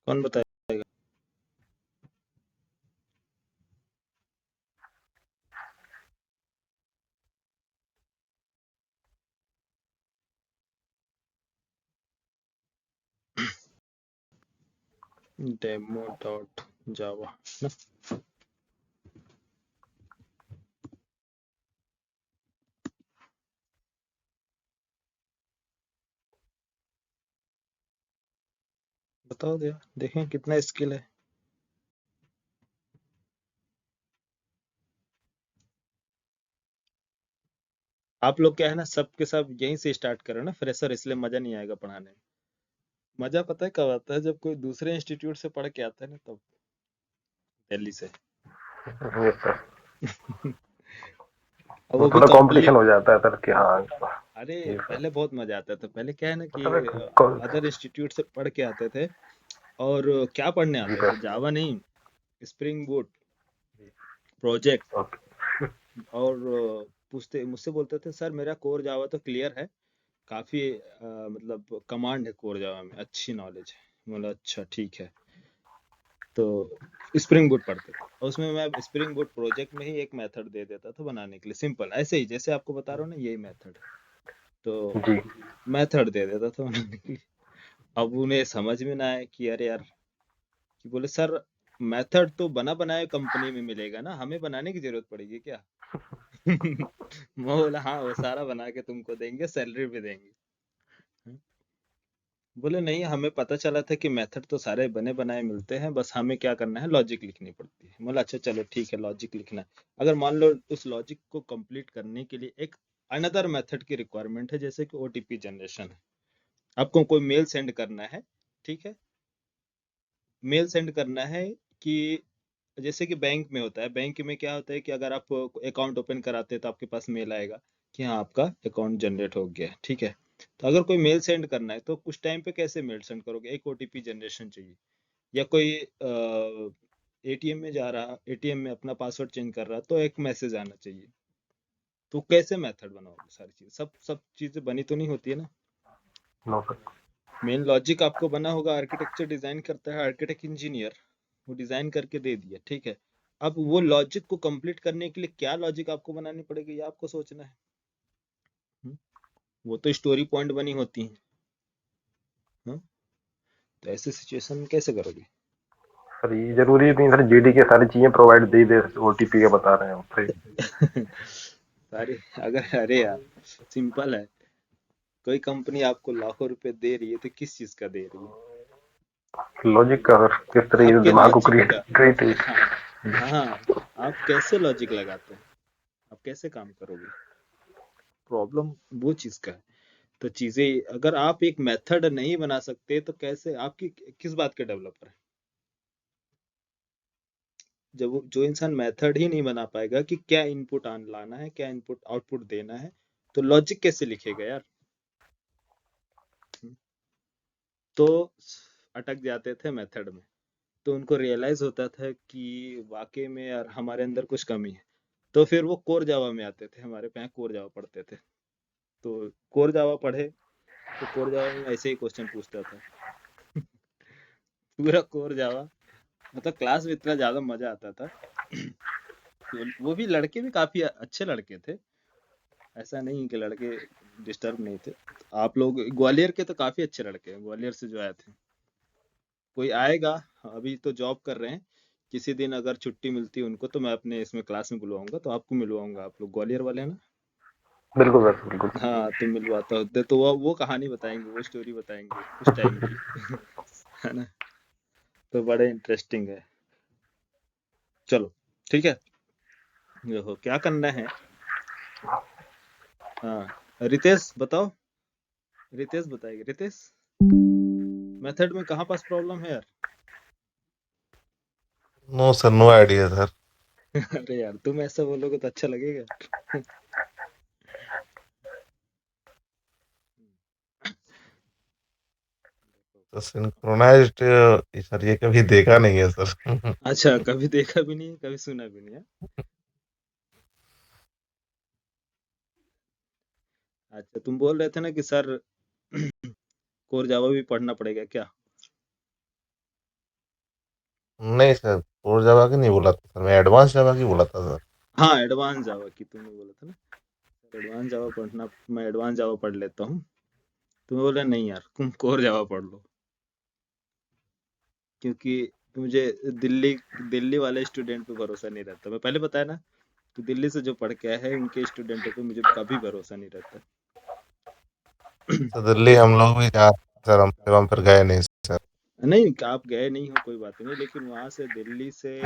कौन बताएगा। डेमो डॉट जावा ना, बताओ दे, देखें कितना स्किल है। आप लोग क्या है ना, सबके सब यहीं से स्टार्ट करो ना फ्रेशर, इसलिए मजा नहीं आएगा पढ़ाने में। मजा पता है कब आता है, जब कोई दूसरे इंस्टीट्यूट से पढ़ के आता है ना, तब, दिल्ली से यस सर, और वो वो भी थोड़ा कंप्लीट। कंपटीशन हो जाता है सर कि हाँ। अरे ये सर, पहले बहुत मजा आता था, पहले क्या है ना कि सर अदर इंस्टीट्यूट से पढ़ के आते थे, और क्या पढ़ने जी आते थे, सर। जावा नहीं, स्प्रिंग बूट प्रोजेक्ट, ओके। और पूछते मुझसे बोलते थे सर मेरा कोर जावा तो क्लियर है, काफी मतलब कमांड है कोर जावा में, अच्छी नॉलेज है, बोला अच्छा ठीक है। तो स्प्रिंग बूट पढ़ते थे, और उसमें मैं स्प्रिंग बूट प्रोजेक्ट में ही एक मेथड दे देता था बनाने के लिए, सिंपल ऐसे ही जैसे आपको बता रहा हूँ ना, यही मेथड, तो जी मेथड दे देता था बनाने के लिए। अब उन्हें समझ में ना आए कि अरे यार, कि बोले सर मेथड तो बना बनाया कंपनी में मिलेगा ना, हमें बनाने की जरूरत पड़ेगी क्या। मैं बोला हाँ, वो सारा बना के तुमको देंगे, सैलरी भी देंगे। बोले नहीं, हमें पता चला था कि मेथड तो सारे बने बनाए मिलते हैं, बस हमें क्या करना है, लॉजिक लिखनी पड़ती है। बोला अच्छा चलो ठीक है, लॉजिक लिखना है। अगर मान लो उस लॉजिक को कंप्लीट करने के लिए एक अनदर मेथड की रिक्वायरमेंट है, जैसे कि ओटीपी जनरेशन है, आपको कोई मेल सेंड करना है, ठीक है, मेल सेंड करना है, कि जैसे कि बैंक में होता है, बैंक में क्या होता है कि अगर आप अकाउंट ओपन कराते हैं तो आपके पास मेल आएगा कि हाँ आपका अकाउंट जनरेट हो गया है, ठीक है। तो अगर कोई मेल सेंड करना है तो उस टाइम पे कैसे मेल सेंड करोगे, एक ओटीपी जनरेशन चाहिए, या कोई एटीएम में जा रहा, एटीएम में अपना पासवर्ड चेंज कर रहा, तो एक मैसेज आना चाहिए। तो कैसे मेथड बनाओगे, सारी चीज सब सब चीजें बनी तो नहीं होती है ना। No sir. मेन लॉजिक आपको बना होगा, आर्किटेक्चर डिजाइन करता है आर्किटेक्ट इंजीनियर, वो डिजाइन करके दे दिया, ठीक है। अब वो लॉजिक को कंप्लीट करने के लिए क्या लॉजिक आपको बनानी पड़ेगी, ये आपको सोचना है। हम्म, वो तो स्टोरी पॉइंट बनी होती है। हाँ? तो ऐसे सिचुएशन में कैसे करोगे। सर ये जरूरी नहीं सर, जीडी के सारी चीजें प्रोवाइड दे दे, ओटीपी का बता रहे हैं फिर। सारे, अगर अरे यार सिंपल है, कोई कंपनी आपको लाखों रुपए दे रही है तो किस चीज का दे रही है, लॉजिक का सर, किस तरीके से आपके दिमाग को लॉजिक क्रिएट का। क्रिएटिव। हाँ, हाँ, आप कैसे लॉजिक लगाते हैं, आप कैसे काम करोगे, प्रॉब्लम वो चीज का है। तो चीजें अगर आप एक मेथड नहीं बना सकते तो कैसे आपकी किस बात के डेवलपर है। जब जो इंसान मेथड ही नहीं बना पाएगा कि क्या इनपुट आन लाना है, क्या इनपुट आउटपुट देना है, तो लॉजिक कैसे लिखेगा यार। तो अटक जाते थे मेथड में। तो उनको रियलाइज होता था कि वाकई में यार हमारे अंदर कुछ कमी है। तो फिर वो कोर जावा में आते थे, हमारे पे कोर जावा पढ़ते थे। तो कोर जावा पढ़े तो कोर जावा में ऐसे ही क्वेश्चन पूछता था। पूरा कोर जावा, मतलब क्लास में इतना ज्यादा मजा आता था। तो वो भी लड़के भी काफी अच्छे लड़के थे, ऐसा नहीं कि लड़के डिस्टर्ब नहीं थे। आप लोग ग्वालियर के तो काफी अच्छे लड़के हैं, ग्वालियर से जो आए थे। कोई आएगा, अभी तो जॉब कर रहे हैं, किसी दिन अगर छुट्टी मिलती है उनको तो मैं अपने इसमें क्लास में बुलवाऊंगा, तो आपको मिलवाऊंगा। आप लोग ग्वालियर वाले हैं ना? बिल्कुल सर, बिल्कुल। हाँ, तो मिलवाता हूँ तो वो कहानी बताएंगे, वो स्टोरी बताएंगे उस टाइम की। है ना? तो बड़े इंटरेस्टिंग है। चलो ठीक है, देखो क्या करना है। हाँ, रितेश बताओ, रितेश बताएगा। रितेश, मेथड में कहाँ पास प्रॉब्लम है यार? No sir, no idea sir. अरे यार तुम ऐसा बोलोगे तो अच्छा लगेगा। तो सिंक्रोनाइज्ड सर ये कभी देखा नहीं है सर। अच्छा, कभी देखा भी नहीं है, कभी सुना भी नहीं है। अच्छा, तुम बोल रहे थे ना कि सर कोर जावा भी पढ़ना पड़ेगा क्या? नहीं सर, कोर जावा की नहीं बोला था सर, मैं एडवांस जावा की बोला था सर। हाँ, एडवांस जावा की तुमने बोला था ना। एडवांस जावा पढ़ना, मैं एडवांस जावा पढ़ लेता हूँ। तुम्हें बोला नहीं यार, तुम कोर जावा पढ़ लो, क्योंकि मुझे दिल्ली दिल्ली वाले स्टूडेंट पे भरोसा नहीं रहता। मैं पहले बताया ना कि दिल्ली से जो पढ़ के आए हैं उनके स्टूडेंटों पे मुझे कभी भरोसा नहीं रहता। तो दिल्ली हम लोग भी जा सर, हम फिर गए नहीं सर। नहीं, आप गए नहीं हो कोई बात नहीं, लेकिन वहां से दिल्ली से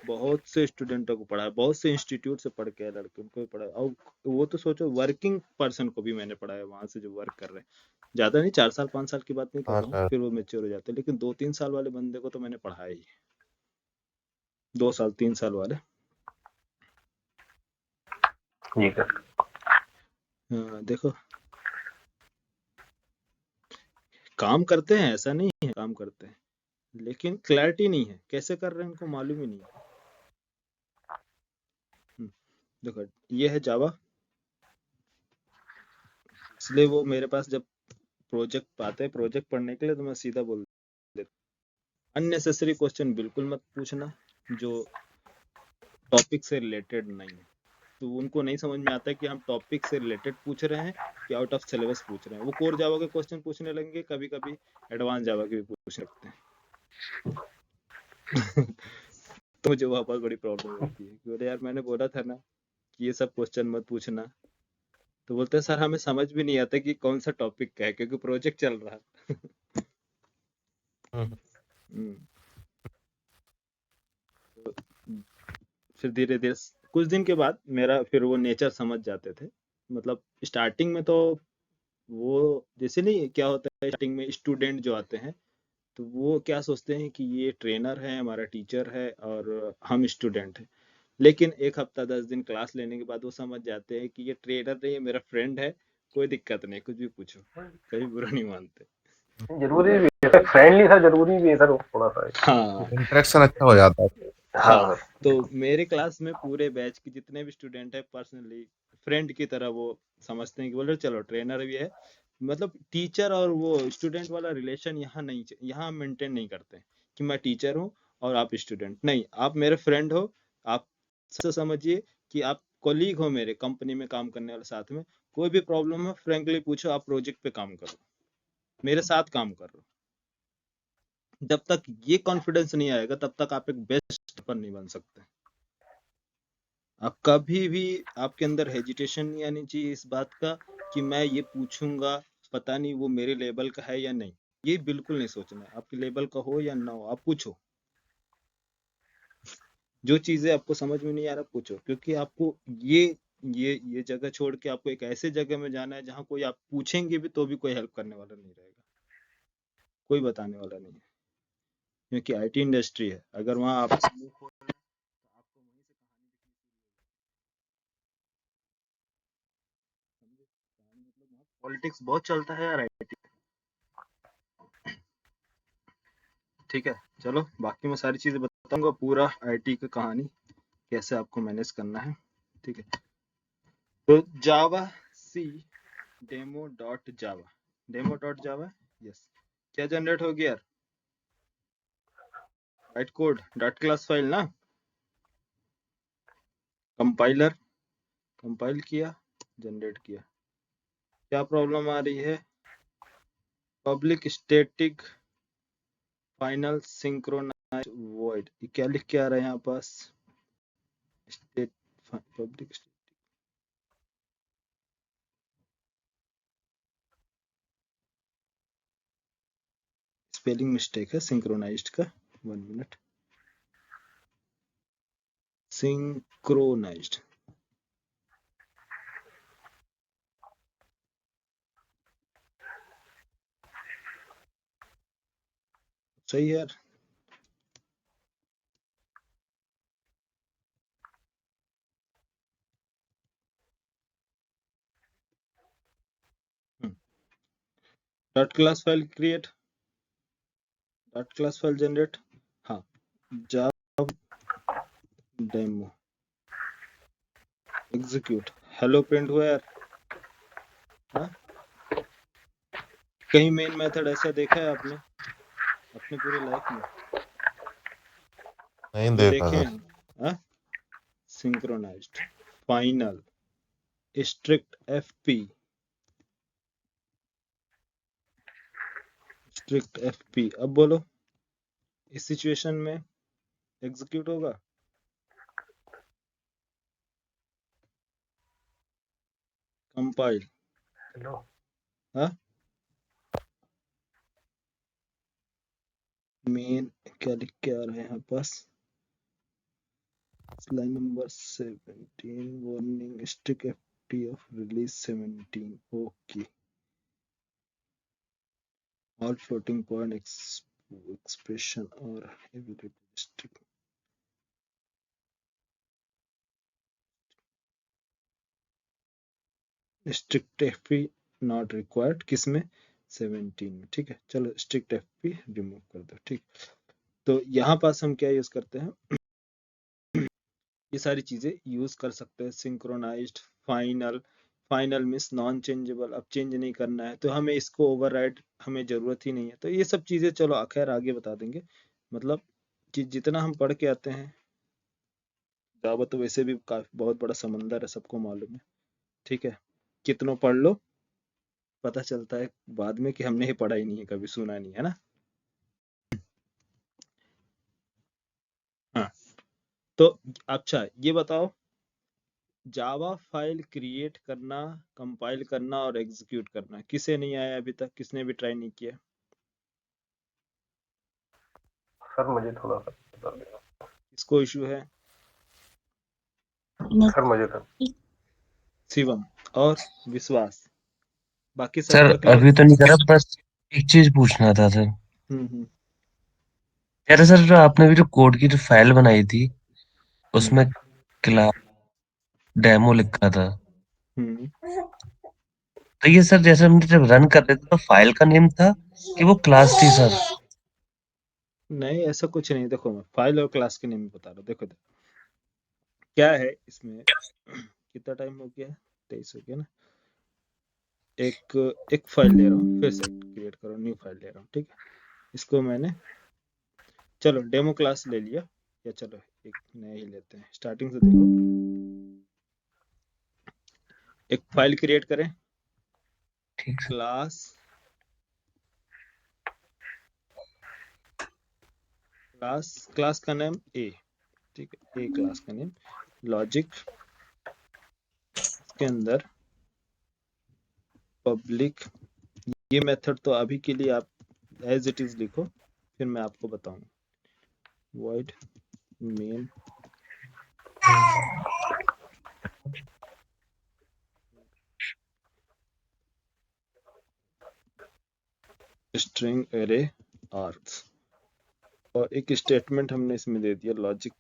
बहुत से स्टूडेंटों को पढ़ाया, बहुत से इंस्टीट्यूट से पढ़ के आए लड़के, उनको भी पढ़ाया। और वो तो सोचो, वर्किंग पर्सन को भी मैंने पढ़ाया वहां से, जो वर्क कर रहे हैं। ज्यादा नहीं, 4 साल 5 साल की बात नहीं कर हाँ रहा हूँ, सर। फिर वो मेच्योर हो जाते हैं, लेकिन 2-3 साल वाले बंदे को तो मैंने पढ़ाया ही। 2 साल 3 साल वाले। जी सर। हाँ, देखो काम करते हैं, ऐसा नहीं है काम करते हैं, लेकिन क्लैरिटी नहीं है, कैसे कर रहे हैं उनको मालूम ही नहीं है। देखो ये है जावा, इसलिए वो मेरे पास जब प्रोजेक्ट आते हैं, प्रोजेक्ट पढ़ने के लिए, तो मैं सीधा बोल देता हूँ अननेसेसरी क्वेश्चन बिल्कुल मत पूछना जो टॉपिक से रिलेटेड नहीं है। तो उनको नहीं समझ में आता है कि हम टॉपिक से रिलेटेड पूछ रहे हैं कि आउट ऑफ सिलेबस पूछ रहे हैं। वो कोर जावा के क्वेश्चन पूछने लगेंगे, कभी कभी एडवांस जावा के भी पूछ सकते हैं। तो मुझे वहाँ पर बड़ी प्रॉब्लम होती है कि बोले यार मैंने बोला था ना कि ये सब क्वेश्चन मत पूछना। तो बोलते हैं सर हमें समझ भी नहीं आता कि कौन सा टॉपिक का है, क्योंकि प्रोजेक्ट चल रहा है। हम्म, हम्म, तो फिर धीरे धीरे कुछ दिन के बाद मेरा फिर वो नेचर समझ जाते थे। मतलब स्टार्टिंग में तो वो जैसे नहीं, क्या होता है स्टार्टिंग में स्टूडेंट जो आते हैं तो वो क्या सोचते हैं कि ये ट्रेनर है, हमारा टीचर है, और हम स्टूडेंट हैं। लेकिन 1 हफ्ता 10 दिन क्लास लेने के बाद वो समझ जाते हैं कि ये ट्रेनर नहीं है, मेरा फ्रेंड है, कोई दिक्कत नहीं, कुछ भी पूछो, कभी बुरा नहीं मानते। जरूरी भी है सर, फ्रेंडली सर, जरूरी भी है सर, वो थोड़ा सा। हाँ इंटरेक्शन अच्छा हो जाता है। हाँ हाँ, सर। तो मेरे क्लास में पूरे बैच के जितने भी स्टूडेंट है पर्सनली फ्रेंड की तरह वो समझते हैं कि बोले चलो ट्रेनर भी है। मतलब टीचर और वो स्टूडेंट वाला रिलेशन यहाँ नहीं, यहाँ मेंटेन नहीं करते हैं कि मैं टीचर हूँ और आप स्टूडेंट नहीं, आप मेरे फ्रेंड हो। आप से समझिए कि आप कोलीग हो, मेरे कंपनी में काम करने वाले साथ में। कोई भी प्रॉब्लम है फ्रेंकली पूछो, आप प्रोजेक्ट पे काम करो, मेरे साथ काम करो। जब तक ये कॉन्फिडेंस नहीं आएगा तब तक आप एक बेस्ट पर नहीं बन सकते। आप कभी भी, आपके अंदर हेजिटेशन नहीं आनी चाहिए इस बात का कि मैं ये पूछूंगा, पता नहीं वो मेरे लेवल का है या नहीं। ये बिल्कुल नहीं सोचना है, आपके लेवल का हो या ना हो, आप पूछो। जो चीजें आपको समझ में नहीं आ रहा पूछो, क्योंकि आपको ये जगह छोड़ के आपको एक ऐसे जगह में जाना है जहाँ कोई आप पूछेंगे भी तो भी कोई हेल्प करने वाला नहीं रहेगा, कोई बताने वाला नहीं है, क्योंकि आईटी इंडस्ट्री है। अगर वहाँ आप मुंह खोल रहे हैं, तो आपको वहीं से कहानी लिखनी शुरू होगी। समझे? कहानी मतलब वहाँ पॉलिटिक्स बहुत चलता है यार आईटी। ठीक है, चलो बाकी मैं सारी चीजें बताऊंगा, पूरा आईटी की कहानी कैसे आपको मैनेज करना है। ठीक है, तो javac demo dot java yes, क्या जनरेट हो गया यार? Write code dot class file ना, कंपाइल किया, जनरेट किया। क्या प्रॉब्लम आ रही है? Public static final synchronize void, ये क्या लिख के आ रहा है यहाँ पास? स्टेट पब्लिक स्पेलिंग मिस्टेक है सिंक्रोनाइज्ड का, 1 मिनट। सिंक्रोनाइज्ड सही है यार। Dot class file create, dot class file generate, हाँ java demo execute, hello print हुआ यार। हाँ, कहीं मेन मेथड ऐसा देखा है आपने अपने पूरे लाइफ में? नहीं जो देखा देखे सर। हैं? हाँ, synchronized final strictfp, strictfp. अब बोलो इस सिचुएशन में एग्जीक्यूट होगा? कंपाइल, हेलो हाँ मेन क्या लिख के आ रहा है यहाँ पास? Line number 17 warning strict FP of release 17, okay. All floating point expression or ability strict strict FP not required, किसमें? 17 में। ठीक है, चलो स्ट्रिक्ट एफपी रिमूव कर दो। ठीक, तो यहाँ पास हम क्या यूज करते हैं? ये सारी चीजें यूज कर सकते हैं। Synchronized final, final means non changeable, अब चेंज नहीं करना है तो हमें इसको ओवरराइड हमें जरूरत ही नहीं है। तो ये सब चीजें चलो खैर आगे बता देंगे, मतलब कि जितना हम पढ़ के आते हैं, जावा तो वैसे भी काफी बहुत बड़ा समंदर है, सबको मालूम है। ठीक है, कितनों पढ़ लो पता चलता है बाद में कि हमने ये पढ़ा ही नहीं है, कभी सुना नहीं है ना। हाँ, तो अच्छा ये बताओ, जावा फाइल क्रिएट करना, कंपाइल करना और एग्जीक्यूट करना किसे नहीं आया अभी तक? किसने भी ट्राई नहीं किया? सर मुझे थोड़ा सा बता देना। किसको इशू है? सर मुझे सर शिवम और विश्वास, बाकी सर सबका क्लियर? अभी तो नहीं करा, बस एक चीज पूछना था सर। हम्म यार सर, जो आपने भी जो कोड की जो फाइल बनाई थी, हम्म उसमें क्लास डेमो लिखा था, हम्म तो ये सर जैसे हम जब रन कर रहे थे तो फाइल का नेम था कि वो क्लास थी सर? नहीं ऐसा कुछ नहीं, देखो मैं फाइल और क्लास के नेम बता रहा हूँ। देखो क्या है इसमें, कितना टाइम हो गया? 23 हो गया ना। एक फाइल ले रहा हूँ, फिर से क्रिएट करो, न्यू फाइल ले रहा हूँ। ठीक है, इसको मैंने, चलो डेमो क्लास ले लिया, या चलो एक नया ही लेते हैं, स्टार्टिंग से देखो। एक फाइल क्रिएट करें, ठीक सर। क्लास का नेम ए, ठीक है, ए क्लास का नेम, लॉजिक के अंदर पब्लिक, ये मेथड तो अभी के लिए आप एज इट इज लिखो, फिर मैं आपको बताऊंगा। void main string array arcs, और एक स्टेटमेंट हमने इसमें दे दिया लॉजिक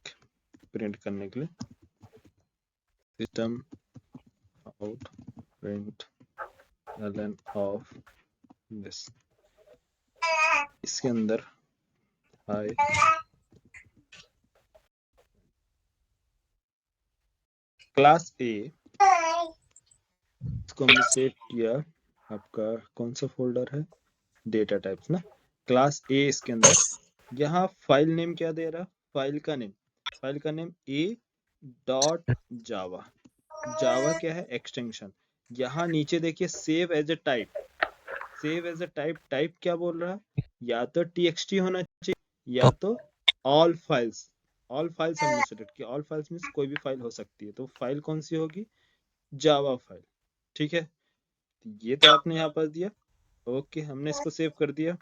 प्रिंट करने के लिए, system out print ln of this. इसके अंदर हाय क्लास ए, इसको हमने सेव किया, आपका कौन सा फोल्डर है, डेटा टाइप्स ना, क्लास ए। इसके अंदर यहाँ फाइल नेम क्या दे रहा, फाइल का नेम ए डॉट जावा, जावा क्या है एक्सटेंशन। यहाँ नीचे देखिए save as a type, save as a type, type क्या बोल रहा है, या तो txt होना चाहिए या तो ऑल फाइल्स, ऑल फाइल्स हमने सेलेक्ट किया, ऑल फाइल्स मीन्स कोई भी फाइल हो सकती है, तो फाइल कौन सी होगी, जावा फाइल, ठीक है। ये तो आपने यहाँ पर दिया, ओके, हमने इसको सेव कर दिया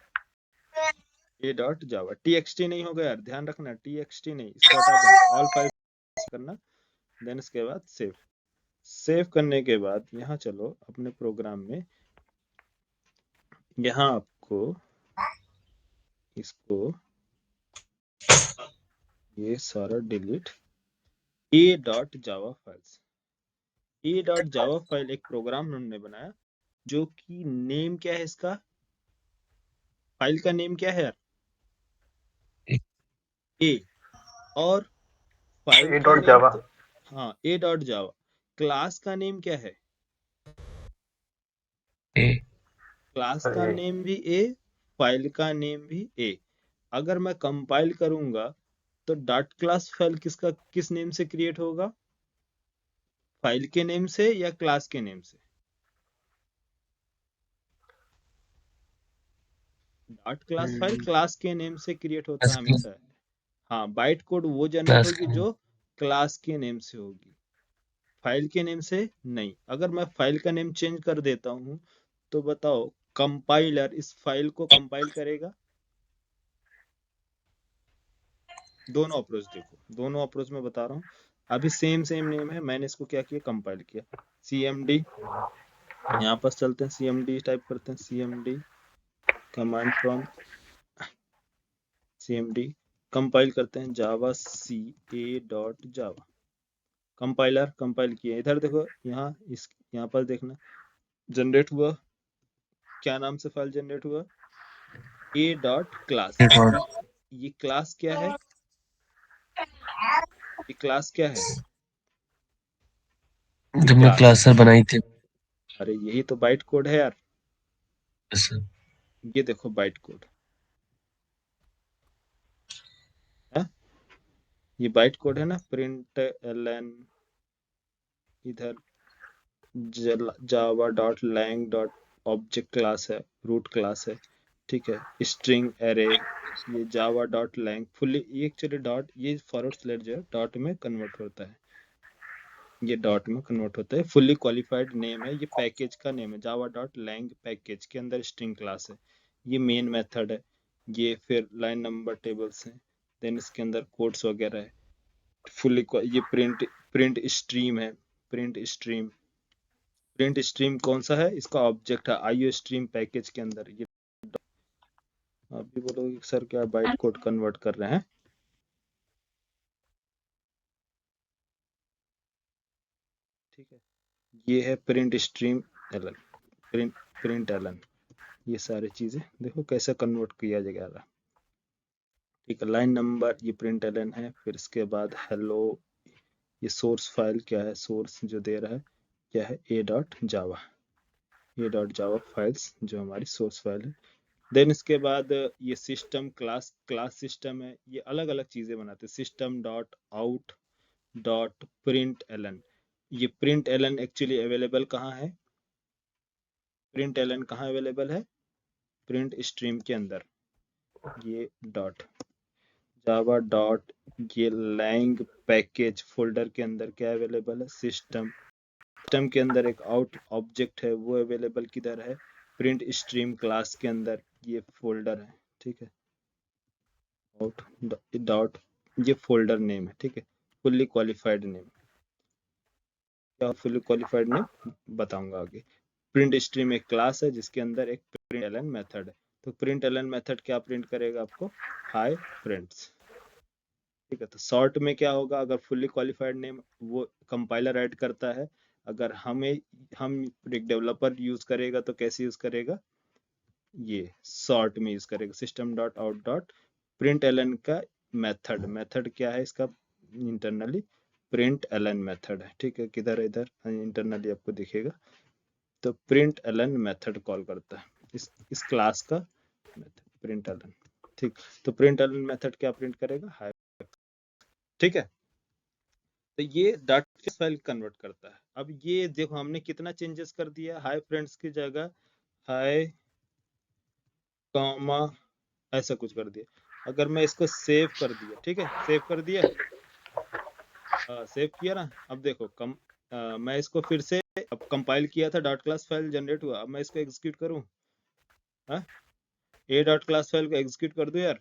ए डॉट जावा, txt नहीं होगा यार, ध्यान रखना, txt नहीं, इसको हटा देना, ऑल फाइल्स करना, देन इसके बाद सेव। सेव करने के बाद यहाँ चलो अपने प्रोग्राम में, यहाँ आपको इसको ये सारा डिलीट, ए डॉट जावा फाइल्स, ए डॉट जावा फाइल एक प्रोग्राम हमने बनाया जो कि नेम क्या है इसका, फाइल का नेम क्या है यार, ए, और फाइल ए का डॉट नेम जावा, तो हाँ ए डॉट जावा, क्लास का नेम क्या है, ए क्लास का नेम भी ए, फाइल का नेम भी ए। अगर मैं कंपाइल करूंगा तो डॉट क्लास फाइल किसका, किस नेम से क्रिएट होगा, फाइल के नेम से या क्लास के नेम से, डॉट क्लास फाइल क्लास के नेम से क्रिएट होता है हमेशा। हाँ, बाइट कोड वो जनरेट क्लास होगी जो क्लास के नेम से होगी, फाइल के नेम से नहीं। अगर मैं फाइल का नेम चेंज कर देता हूं तो बताओ कंपाइलर इस फाइल को कंपाइल करेगा, दोनों अप्रोच देखो, दोनों अप्रोच में बता रहा हूँ। अभी सेम नेम है, मैंने इसको क्या किया, कंपाइल किया, cmd, यहाँ पर चलते हैं, cmd टाइप करते हैं, cmd command prompt, cmd compile करते हैं Java C A dot Java, compiler compile किया, इधर देखो, यहाँ पर देखना जनरेट हुआ, क्या नाम से फाइल जनरेट हुआ, ए डॉट क्लास। ये क्लास क्या है, ये क्लास क्या है, जब मैं क्लास सर बनाई थी अरे यही तो बाइट कोड है यार, सर, ये देखो बाइट कोड है, ये बाइट कोड है ना, प्रिंट एलन, इधर java dot lang dot object class है, रूट क्लास है, ठीक है, स्ट्रिंग एरे, ये जावा डॉट लैंग फुल्ली, ये एक्चुअली डॉट, ये फॉरवर्ड स्लैश जो है डॉट में कन्वर्ट होता है, ये डॉट में कन्वर्ट होता है, फुल्ली क्वालिफाइड नेम है, ये पैकेज का नेम है, जावा डॉट लैंग पैकेज के अंदर स्ट्रिंग क्लास है, ये मेन मेथड है, ये फिर लाइन नंबर टेबल्स हैं, देन इसके अंदर कोड्स वगैरह है, फुल्ली ये प्रिंट स्ट्रीम है, प्रिंट स्ट्रीम कौन सा है, इसका ऑब्जेक्ट है आईओ स्ट्रीम पैकेज के अंदर। ये आप भी बोलोगे सर क्या बाइट कोड कन्वर्ट कर रहे हैं, ठीक है, ये है print stream println Elon, ये सारी चीजें देखो कैसे कन्वर्ट किया जाएगा, ठीक है, लाइन नंबर ये प्रिंट एलन है, फिर इसके बाद हेलो, ये सोर्स फाइल क्या है, सोर्स जो दे रहा है क्या है, ए डॉट जावा फाइल्स जो हमारी सोर्स फाइल है, देन इसके बाद ये सिस्टम क्लास सिस्टम है, ये अलग अलग चीजें बनाते हैं, system dot out dot print Elon, ये प्रिंट एलन एक्चुअली अवेलेबल कहाँ है, प्रिंट एलन कहाँ अवेलेबल है, प्रिंट स्ट्रीम के अंदर, ये डॉट जावा डॉट ये लैंग पैकेज फोल्डर के अंदर क्या अवेलेबल है, सिस्टम के अंदर एक आउट ऑब्जेक्ट है वो अवेलेबल किधर है, प्रिंट स्ट्रीम क्लास के अंदर ये फोल्डर है, ठीक है, आउट डॉट ये फोल्डर नेम है, ठीक है, फुल्ली क्वालिफाइड नेम, क्या फुल्ली क्वालिफाइड नेम बताऊंगा आगे। प्रिंट स्ट्रीम एक क्लास है जिसके अंदर एक प्रिंट एलन मेथड है, तो प्रिंट एलन मेथड क्या प्रिंट करेगा आपको, हाय फ्रेंड्स। ठीक है, तो शॉर्ट में क्या होगा, अगर फुल्ली क्वालिफाइड नेम वो कंपाइलर ऐड करता है, अगर हम एक डेवलपर यूज करेगा तो कैसे यूज करेगा, ये शॉर्ट में यूज करेगा, system dot out dot println का मेथड क्या है इसका, इंटरनली प्रिंट एलन मेथड है। ठीक है, किधर इधर इंटरनली आपको दिखेगा, तो प्रिंट एलन मेथड कॉल करता है इस क्लास का मेथड प्रिंट एलन। ठीक, तो प्रिंट एलन मेथड क्या प्रिंट करेगा, हाय। ठीक है, तो ये डाटा फाइल कन्वर्ट करता है। अब ये देखो हमने कितना चेंजेस कर दिया, हाय फ्रेंड्स की जगह हाय कॉमा ऐसा कुछ कर दिया। अगर मैं इसको सेव कर दिया, ठीक है, सेव कर दिया, सेव किया ना, अब देखो मैं इसको फिर से अब कंपाइल किया था, डॉट क्लास फाइल जनरेट हुआ, अब मैं इसको एग्जीक्यूट करूं, ए डॉट क्लास फाइल को एग्जीक्यूट कर दो यार।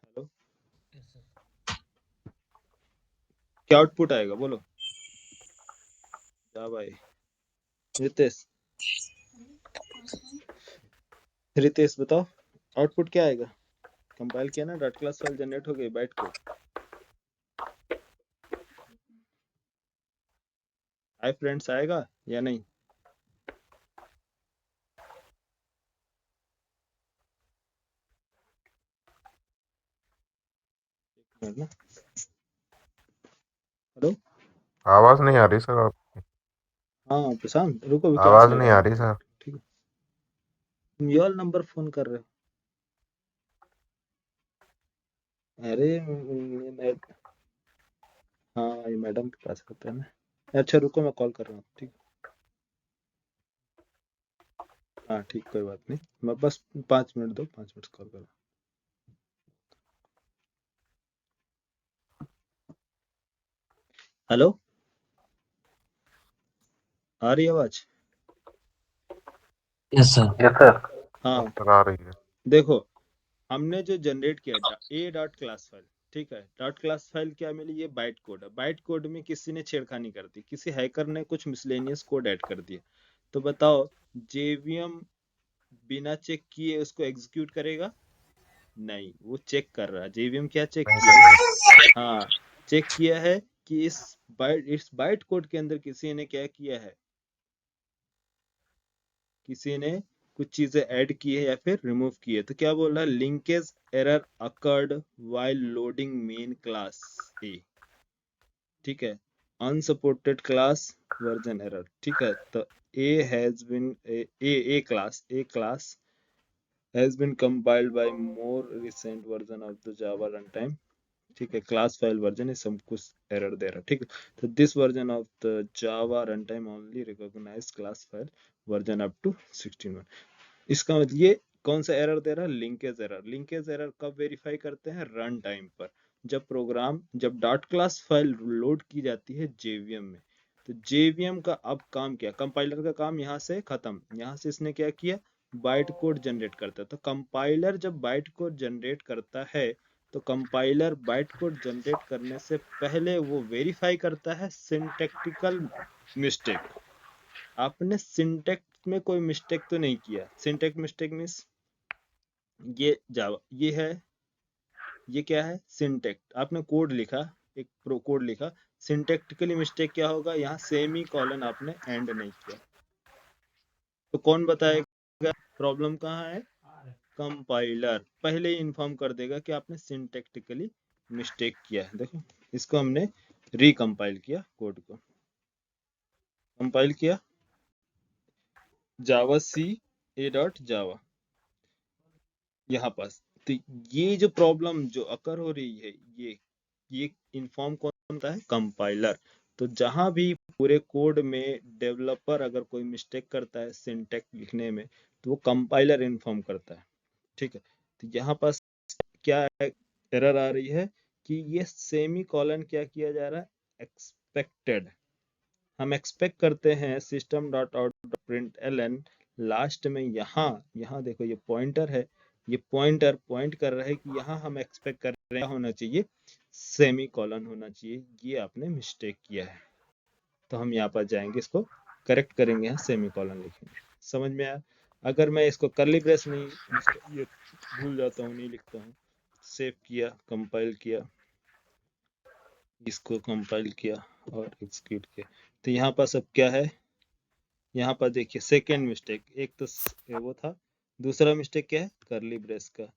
हेलो, क्या आउटपुट आएगा बोलो, जा भाई रितेश बताओ आउटपुट क्या आएगा। कंपाइल किया ना, डॉट क्लास फाइल जनरेट हो गई, बाइट कोड, हाय फ्रेंड्स आएगा या नहीं। ना, हेलो, आवाज नहीं आ रही सर आप, हाँ प्रशांत रुको, विकास आवाज लगा नहीं आ रही सर। ठीक है, तुम ये वाला नंबर फोन कर रहे हो, अरे हाँ ये मैडम के पास होता है ना। अच्छा रुको मैं कॉल कर रहा हूँ, ठीक, हाँ ठीक, कोई बात नहीं, मैं बस 5 मिनट दो, 5 मिनट कॉल कर रहा हूँ। हेलो, आ रही आवाज, यस सर। Yes sir. हाँ सर आ रही है। देखो हमने जो जनरेट किया ए डॉट क्लास फाइल, ठीक है, डॉट क्लास फाइल क्या मिली, ये बाइट कोड है, बाइट कोड में किसी ने छेड़खानी कर दी, किसी हैकर ने कुछ मिसलेनियस कोड ऐड कर दिया, तो बताओ जेवीएम बिना चेक किए उसको एग्जीक्यूट करेगा, नहीं, वो चेक कर रहा है, जेवीएम क्या चेक नहीं किया, करेगा। हाँ चेक किया है कि इस बाइट कोड के अंदर किसी ने क्या किया है, किसी ने कुछ चीजें ऐड की है या फिर रिमूव की है, तो क्या बोल रहा है, linkage error occurred while loading main class ए, ठीक है, अनसपोर्टेड क्लास वर्जन एरर, ठीक है, तो ए class has been compiled by more recent version of the Java runtime, ठीक है, क्लास फाइल वर्जन है सब कुछ एरर दे रहा है, ठीक है, तो this version of the java run time only recognise class file version up to 16. इसका मतलब ये कौन सा एरर दे रहा है, लिंकेज एरर। लिंकेज एरर कब वेरीफाई करते हैं, रन टाइम पर, जब डॉट क्लास फाइल लोड की जाती है जेवीएम में, तो जेवीएम का अब काम क्या, कंपाइलर का काम यहाँ से खत्म, यहाँ से इसने क्या किया, बाइट कोड जनरेट करता है, तो कंपाइलर जब बाइट कोड जनरेट करता है तो कंपाइलर बाइट कोड जनरेट करने से पहले वो वेरीफाई करता है सिंटैक्टिकल मिस्टेक, आपने सिंटैक्स में कोई मिस्टेक तो नहीं किया, सिंटैक्स मिस्टेक मींस ये जावा ये है, ये क्या है, सिंटैक्स आपने कोड लिखा, एक प्रो कोड लिखा, सिंटैक्टिकली मिस्टेक क्या होगा, यहाँ सेमी कॉलन आपने एंड नहीं किया, तो कौन बताएगा प्रॉब्लम कहाँ है, कंपाइलर पहले ही इन्फॉर्म कर देगा कि आपने सिंटैक्टिकली मिस्टेक किया है। देखो इसको हमने रिकम्पाइल किया, कोड को कंपाइल किया, जावा सी ए डॉट जावा यहाँ पास, तो ये जो प्रॉब्लम जो अकर हो रही है, ये इन्फॉर्म कौन करता है, कंपाइलर। तो जहां भी पूरे कोड में डेवलपर अगर कोई मिस्टेक करता है सिंटैक्स लिखने में, तो वो कंपाइलर इन्फॉर्म करता है, ठीक है, तो यहाँ पास क्या एरर आ रही है कि ये सेमी कॉलन क्या किया जा रहा है, एक्सपेक्टेड, हम एक्सपेक्ट करते हैं system dot out println last में, यहाँ देखो ये पॉइंटर है, ये पॉइंटर पॉइंट कर रहा है कि यहाँ हम एक्सपेक्ट कर रहे हैं होना चाहिए, सेमी कॉलन होना चाहिए, ये आपने मिस्टेक किया है, तो हम यहाँ पर जाएंगे, इसको करेक्ट करेंगे, यहाँ सेमीकोलन लिखेंगे। समझ में आया? अगर मैं इसको कर्ली ब्रेस नहीं, ये भूल जाता हूँ, नहीं लिखता हूँ, सेव किया, कंपाइल किया, इसको कंपाइल किया और एग्जीक्यूट किया, तो यहाँ पर सब क्या है, यहाँ पर देखिए सेकेंड मिस्टेक, एक तो वो था, दूसरा मिस्टेक क्या है, कर्ली ब्रेस का।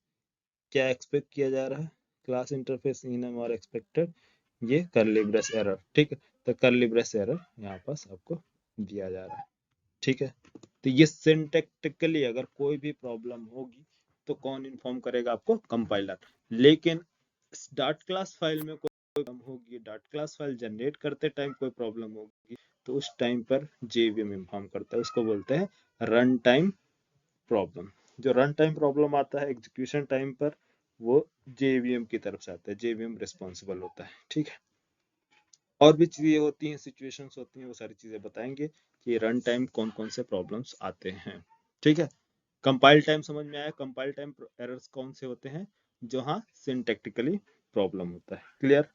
क्या एक्सपेक्ट किया जा रहा है, क्लास इंटरफेस इनम और एक्सपेक्टेड, ये कर्ली ब्रेस एरर, ठीक है। तो कर्ली ब्रेस एरर यहाँ पर आपको दिया जा रहा है, ठीक है। तो ये सिंटैक्टिकली अगर कोई भी प्रॉब्लम होगी तो कौन इन्फॉर्म करेगा आपको, कंपाइलर। लेकिन डॉट क्लास फाइल में कोई प्रॉब्लम होगी, डॉट क्लास फाइल जनरेट करते टाइम कोई प्रॉब्लम होगी, तो उस टाइम पर जेवीएम इन्फॉर्म करता है, उसको बोलते हैं रन टाइम प्रॉब्लम। जो रन टाइम प्रॉब्लम आता है एग्जीक्यूशन टाइम पर, वो जेवीएम की तरफ से आता है, जेवीएम रिस्पॉन्सिबल होता है, ठीक है। और भी चीजें होती हैं, सिचुएशंस होती हैं, वो सारी चीजें बताएंगे कि रन टाइम कौन कौन से प्रॉब्लम्स आते हैं, ठीक है। कंपाइल टाइम समझ में आया, कंपाइल टाइम एरर्स कौन से होते हैं, जो हाँ सिंटैक्टिकली प्रॉब्लम होता है, क्लियर।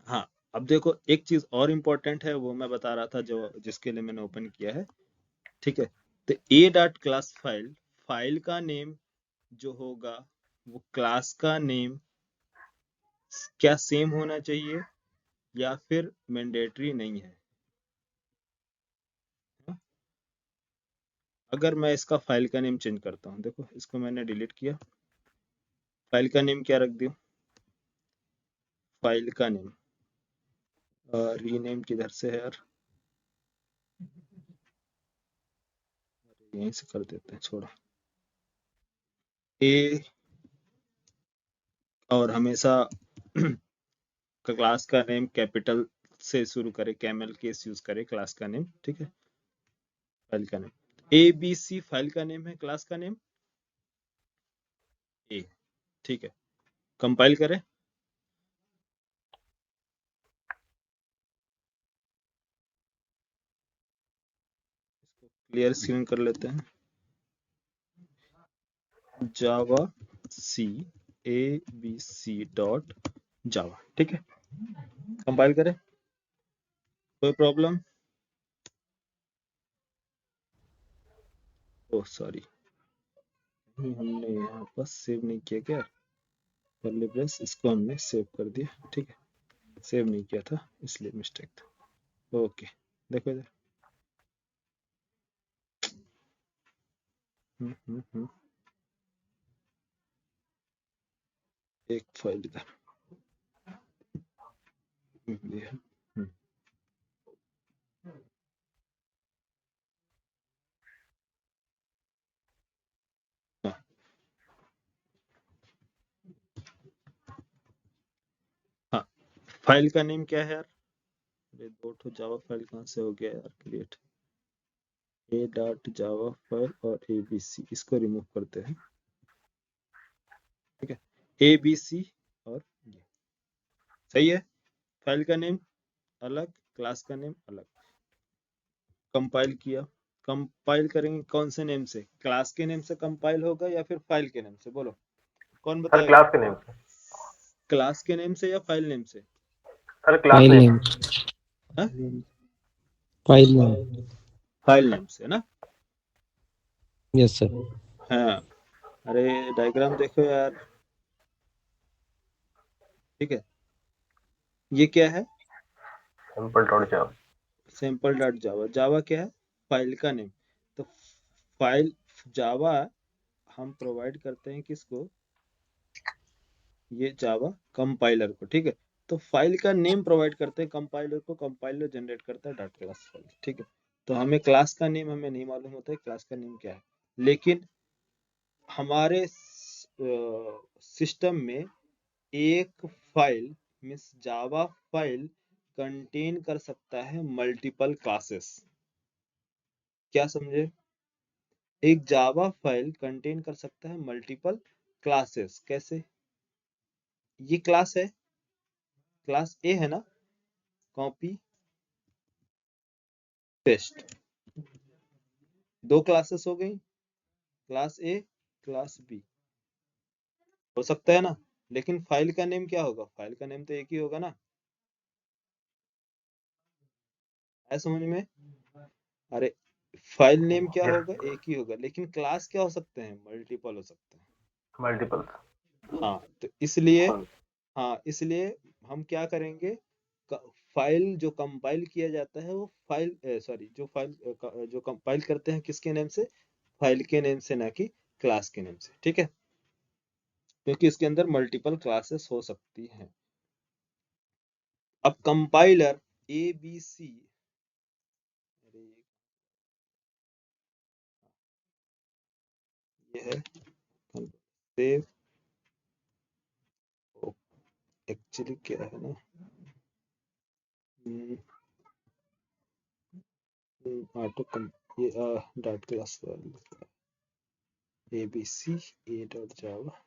हाँ, अब देखो एक चीज और इम्पोर्टेंट है, वो मैं बता रहा था, जो जिसके लिए मैंने ओपन किया है, ठीक है। तो ए डॉट क्लास फाइल, फाइल का नेम जो होगा वो क्लास का नेम क्या सेम होना चाहिए या फिर मैंडेटरी नहीं है। अगर मैं इसका फाइल का नेम चेंज करता हूँ, देखो इसको मैंने डिलीट किया, फाइल का नेम क्या रख दिया, फाइल का नेम, रीनेम किधर से है यार, यहीं से कर देते हैं, छोड़ो। ए, और हमेशा क्लास का नेम कैपिटल से शुरू करे, कैमल केस यूज करे क्लास का नेम, ठीक है। फाइल का name A B C, file का नेम है, क्लास का नेम ए, ठीक है। कंपाइल करें, क्लियर स्क्रीन कर लेते हैं, Java C A B C dot java, ठीक है। कंपाइल करें, कोई प्रॉब्लम, ओह सॉरी, हमने यहाँ पर सेव नहीं किया क्या, कर्ली ब्रेस, इसको हमने सेव कर दिया, ठीक है, सेव नहीं किया था इसलिए मिस्टेक था, ओके। देखो इधर, एक फाइल इधर दिया, हाँ, हाँ, फाइल का नेम क्या है यार, अरे दो ठो जावा फाइल कहाँ से हो गया यार क्रिएट, ए डॉट जावा फाइल और ए बी सी, इसको रिमूव करते हैं, ठीक है, ए बी सी और ये सही है। फाइल का नेम अलग, क्लास का नेम अलग। कंपाइल किया, कंपाइल करेंगे कौन से नेम से, क्लास के नेम से कंपाइल होगा या फिर फाइल के नेम से, बोलो कौन सर बताएगा, क्लास के नेम से, क्लास के नेम से या फाइल नेम से, sir class file name, name, हाँ? फाइल नेम, फाइल नेम से ना, यस सर। हाँ। अरे डायग्राम देखो यार, ठीक है, ये क्या है, simple dot Java, sample dot Java, Java क्या है, फाइल का नेम। तो फाइल जावा हम प्रोवाइड करते हैं किसको, ये जावा कंपाइलर को, ठीक है। तो फाइल का नेम प्रोवाइड करते हैं कंपाइलर को, कंपाइलर जनरेट करता है डॉट क्लास फाइल, ठीक है। तो हमें क्लास का नेम हमें नहीं मालूम होता है क्लास का नेम क्या है, लेकिन हमारे सिस्टम में एक file means Java file contain कर सकता है मल्टीपल क्लासेस, क्या समझे, एक जावा फाइल कंटेन कर सकता है मल्टीपल क्लासेस, कैसे, ये क्लास है, क्लास ए है ना, कॉपी पेस्ट, दो क्लासेस हो गई, क्लास ए क्लास बी, हो सकता है ना। लेकिन फाइल का नेम क्या होगा, फाइल का नेम तो एक ही होगा ना, है समझ में? अरे फाइल नेम क्या यस होगा? एक ही होगा, लेकिन क्लास क्या हो सकते हैं? मल्टीपल हो सकते हैं। मल्टीपल। हाँ तो इसलिए, हाँ इसलिए हम क्या करेंगे, फाइल जो कंपाइल किया जाता है वो फाइल सॉरी जो फाइल जो कंपाइल करते हैं किसके नेम से? फाइल के नेम से, ना कि क्लास के नेम से, ठीक है? क्योंकि इसके अंदर मल्टीपल क्लासेस हो सकती हैं। अब कंपाइलर ए बी सी, अरे ये है सेव, एक्चुअली क्या है ना, ऑटो कम, ये dot class A B C A dot java,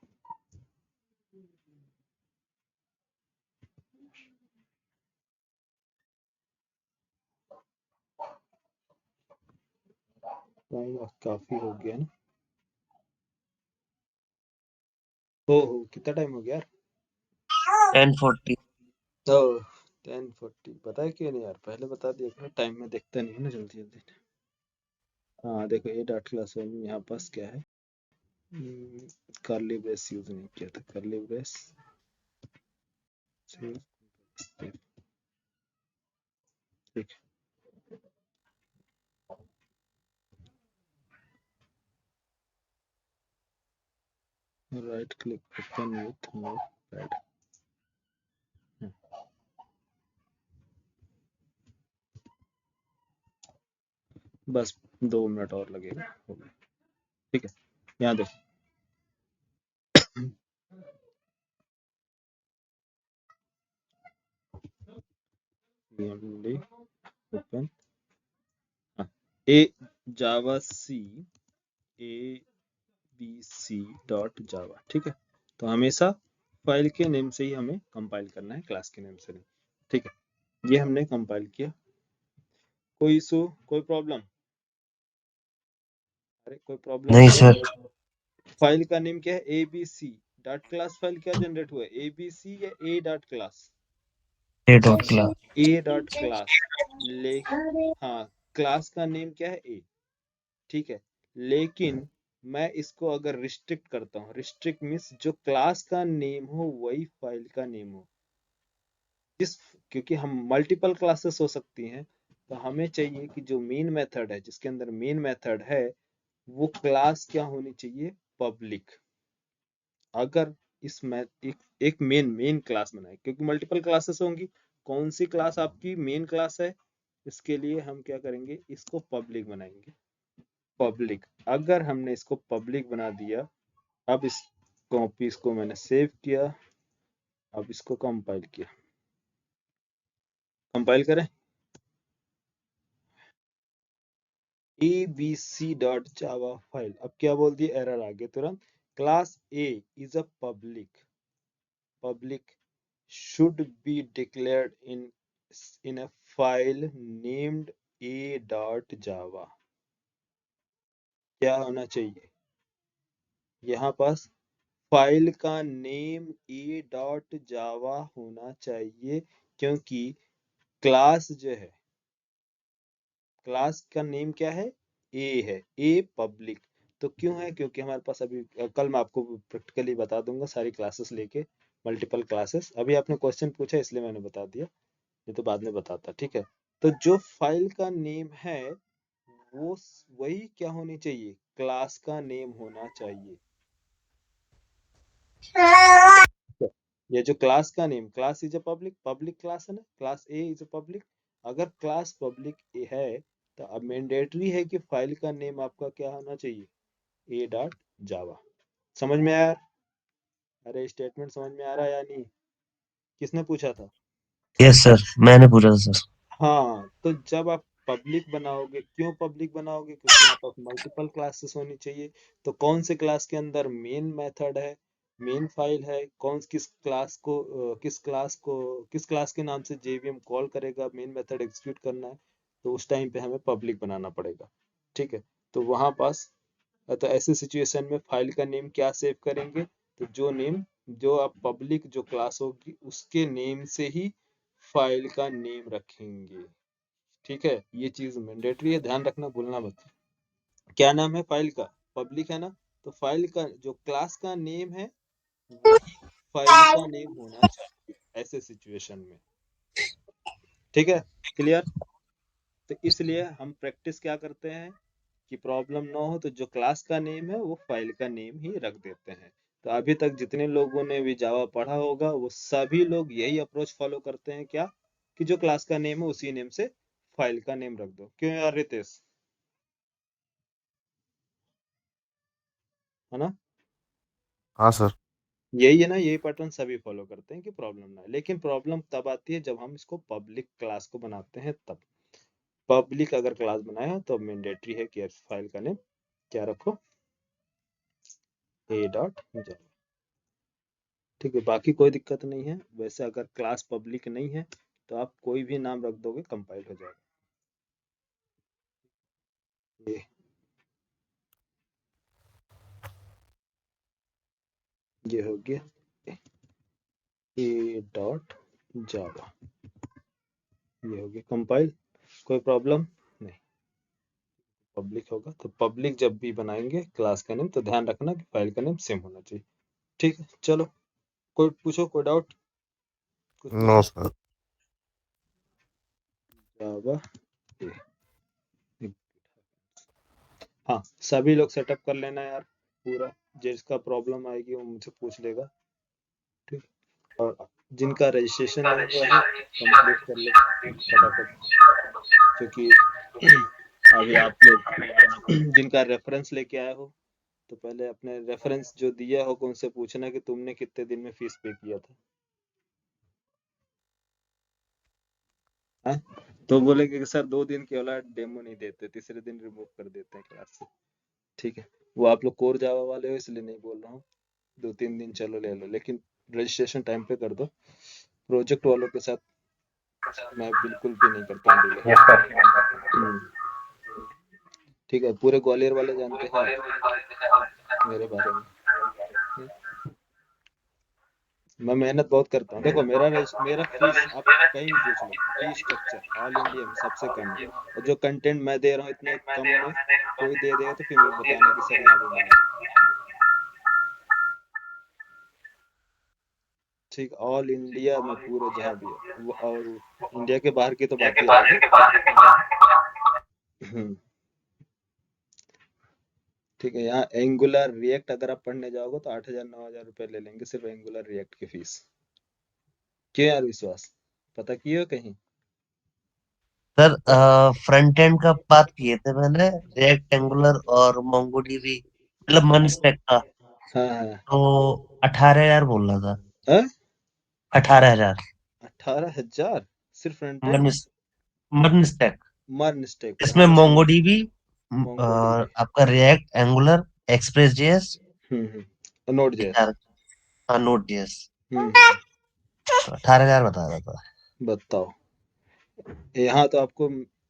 काफी हो गया ना। हो कितना टाइम हो गया यार? 10:40। तो 10:40, पता है क्यों नहीं यार? पहले बता दिया करो, टाइम में देखता नहीं हूँ ना जल्दी जल्दी। हाँ देखो, ये डॉट क्लास में यहाँ पास क्या है, कर्ली ब्रेस यूज नहीं किया था, कर्ली ब्रेस ठीक, right click open with notepad, बस 2 मिनट और लगेगा, हो गया, ठीक है? यहाँ देखो, open a Java C A B C dot java, ठीक है? तो हमेशा फाइल के नेम से ही हमें कंपाइल करना है, क्लास के नेम से नहीं, ठीक है? ये हमने कंपाइल किया। कोई इशू, कोई प्रॉब्लम? अरे कोई प्रॉब्लम नहीं तो सर। फाइल का नेम क्या है? A B C dot class, file क्या जनरेट हुआ है? ए बी सी या A dot class? A dot class. A dot class, ले, हाँ क्लास का नेम क्या है? ए, ठीक है? लेकिन मैं इसको अगर रिस्ट्रिक्ट करता हूँ, रिस्ट्रिक्ट मीन्स जो क्लास का नेम हो वही फाइल का नेम हो, जिस, क्योंकि हम मल्टीपल क्लासेस हो सकती हैं, तो हमें चाहिए कि जो मेन मेथड है, जिसके अंदर मेन मेथड है, वो क्लास क्या होनी चाहिए? पब्लिक। अगर इस में एक मेन क्लास बनाए, क्योंकि मल्टीपल क्लासेस होंगी, कौन सी क्लास आपकी मेन क्लास है? इसके लिए हम क्या करेंगे, इसको पब्लिक बनाएंगे, पब्लिक। अगर हमने इसको पब्लिक बना दिया, अब इस कॉपी, इसको मैंने सेव किया, अब इसको कंपाइल किया, कंपाइल करें, abc.java फाइल, अब क्या बोल दिया? एरर आ गया तुरंत, class A is a public should be declared in a file named a.java। क्या होना चाहिए यहाँ पास? फाइल का नेम a.java होना चाहिए, क्योंकि क्लास जो है, क्लास का नेम क्या है? ए है, ए पब्लिक। तो क्यों है? क्योंकि हमारे पास अभी कल मैं आपको प्रैक्टिकली बता दूंगा सारी क्लासेस लेके, मल्टीपल क्लासेस। अभी आपने क्वेश्चन पूछा इसलिए मैंने बता दिया, नहीं तो बाद में बताता, ठीक है? तो जो फाइल का नेम है वो वही क्या होनी चाहिए? क्लास का नेम होना चाहिए। ये जो क्लास का name, class is a public, public class है ना, class A is a public. अगर क्लास पब्लिक है तो अब मैंडेटरी है कि फाइल का नेम आपका क्या होना चाहिए? ए डॉट जावा। समझ में आया? अरे स्टेटमेंट समझ में आ रहा है या नहीं? किसने पूछा था? यस सर, मैंने पूछा था सर। हाँ, तो जब आप पब्लिक बनाओगे, क्यों पब्लिक बनाओगे? क्योंकि यहाँ पर मल्टीपल क्लासेस होनी चाहिए। तो कौन से क्लास के अंदर मेन मेथड है, मेन फाइल है, किस क्लास के नाम से जेवीएम कॉल करेगा, मेन मेथड एग्जीक्यूट करना है, तो उस टाइम पे हमें पब्लिक बनाना पड़ेगा, ठीक है? तो वहां पास, तो ऐसे सिचुएशन में फाइल का नेम क्या सेव करेंगे? तो जो आप पब्लिक जो क्लास होगी उसके नेम से ही फाइल का नेम रखेंगे, ठीक है, ये चीज मैंडेटरी है, ध्यान रखना, भूलना मत। क्या नाम है फाइल का? पब्लिक है ना, तो फाइल का जो क्लास का नेम है वो फाइल का नेम होना चाहिए ऐसे सिचुएशन में। ठीक है, क्लियर? तो इसलिए हम प्रैक्टिस क्या करते हैं कि प्रॉब्लम ना हो तो जो क्लास का नेम है वो फाइल का नेम ही रख देते हैं। तो अभी तक जितने लोगों ने भी जावा पढ़ा होगा वो सभी लोग यही अप्रोच फॉलो करते हैं, क्या कि जो क्लास का नेम है उसी नेम से फाइल का नेम रख दो। क्यों यार रितेश, है ना? हाँ सर। यही है ना, यही पैटर्न सभी फॉलो करते हैं कि प्रॉब्लम ना है। लेकिन प्रॉब्लम तब आती है जब हम इसको पब्लिक क्लास को बनाते हैं तब। पब्लिक अगर क्लास बनाया तो मैंडेटरी है कि फाइल का नेम क्या रखो, a डॉट जावा। ठीक है, बाकी कोई दिक्कत नहीं है। वैसे अगर क्लास पब्लिक नहीं है तो आप कोई भी नाम रख दोगे, कंपाइल हो जाएगा। ये हो गया a डॉट जावा, ये हो गया कंपाइल। कोई प्रॉब्लम नहीं। पब्लिक होगा तो पब्लिक जब भी बनाएंगे क्लास का नेम तो ध्यान रखना कि फाइल का नेम सेम होना चाहिए। ठीक है, चलो कोई पूछो, कोई डाउट, कुछ नो पूछो। सर। जावा हाँ, सभी लोग सेटअप कर लेना यार पूरा। जिसका प्रॉब्लम आएगी वो मुझसे पूछ लेगा। ठीक, और जिनका रजिस्ट्रेशन नहीं हुआ है कंप्लीट कर लो फटाफट, क्योंकि अभी आप लोग जिनका रेफरेंस लेके आए हो तो पहले अपने रेफरेंस जो दिया होगा उनसे पूछना कि तुमने कितने दिन में फीस पे किया था, है? तो बोलेंगे कि सर 2 दिन के वाला डेमो नहीं देते, तीसरे दिन रिमूव कर देते हैं क्लास से। ठीक है, वो आप लोग कोर जावा वाले हो इसलिए नहीं बोल रहा हूँ, 2-3 दिन चलो ले लो, लेकिन रजिस्ट्रेशन टाइम पे कर दो। प्रोजेक्ट वालों के साथ मैं बिल्कुल भी नहीं करता हूँ डिले। Yes sir. ठीक है, पूरे ग्वालियर वाले जानते हैं आप मेरे बारे में। हम्म, मैं मेहनत बहुत करता हूँ। देखो मेरा फीस आप कहीं भी पूछ लो, फी स्ट्रक्चर ऑल इंडिया में सबसे कम है। और जो कंटेंट मैं दे रहा हूँ इतने कम में कोई दे देगा तो फिर मेरे को बताना कि सर यहाँ पे महंगा। ठीक, ऑल इंडिया में पूरे जहाँ भी है और इंडिया के बाहर की तो बात ही अलग है। ठीक है, यहाँ एंगुलर रिएक्ट अगर आप पढ़ने जाओगे तो 8,000-9,000 रुपए ले लेंगे सिर्फ एंगुलर रिएक्ट की फीस। क्यों यार विश्वास, पता किए हो कहीं? सर फ्रंट एंड का बात किए थे मैंने, रिएक्ट एंगुलर और मोंगोडीबी, मतलब मन स्टैक का, हाँ हाँ। तो 18,000 बोल रहा था। हाँ? 18,000 18,000 सिर्फ फ्रंट एंड? मन मन स्टैक। मर्न स्टेक पे, इसमें हाँ समझ। MongoDB Mongo DB. और आपका React Angular Express JS, Node JS. Node JS, hmm 18,000 बता रहा था। बताओ, यहाँ तो आपको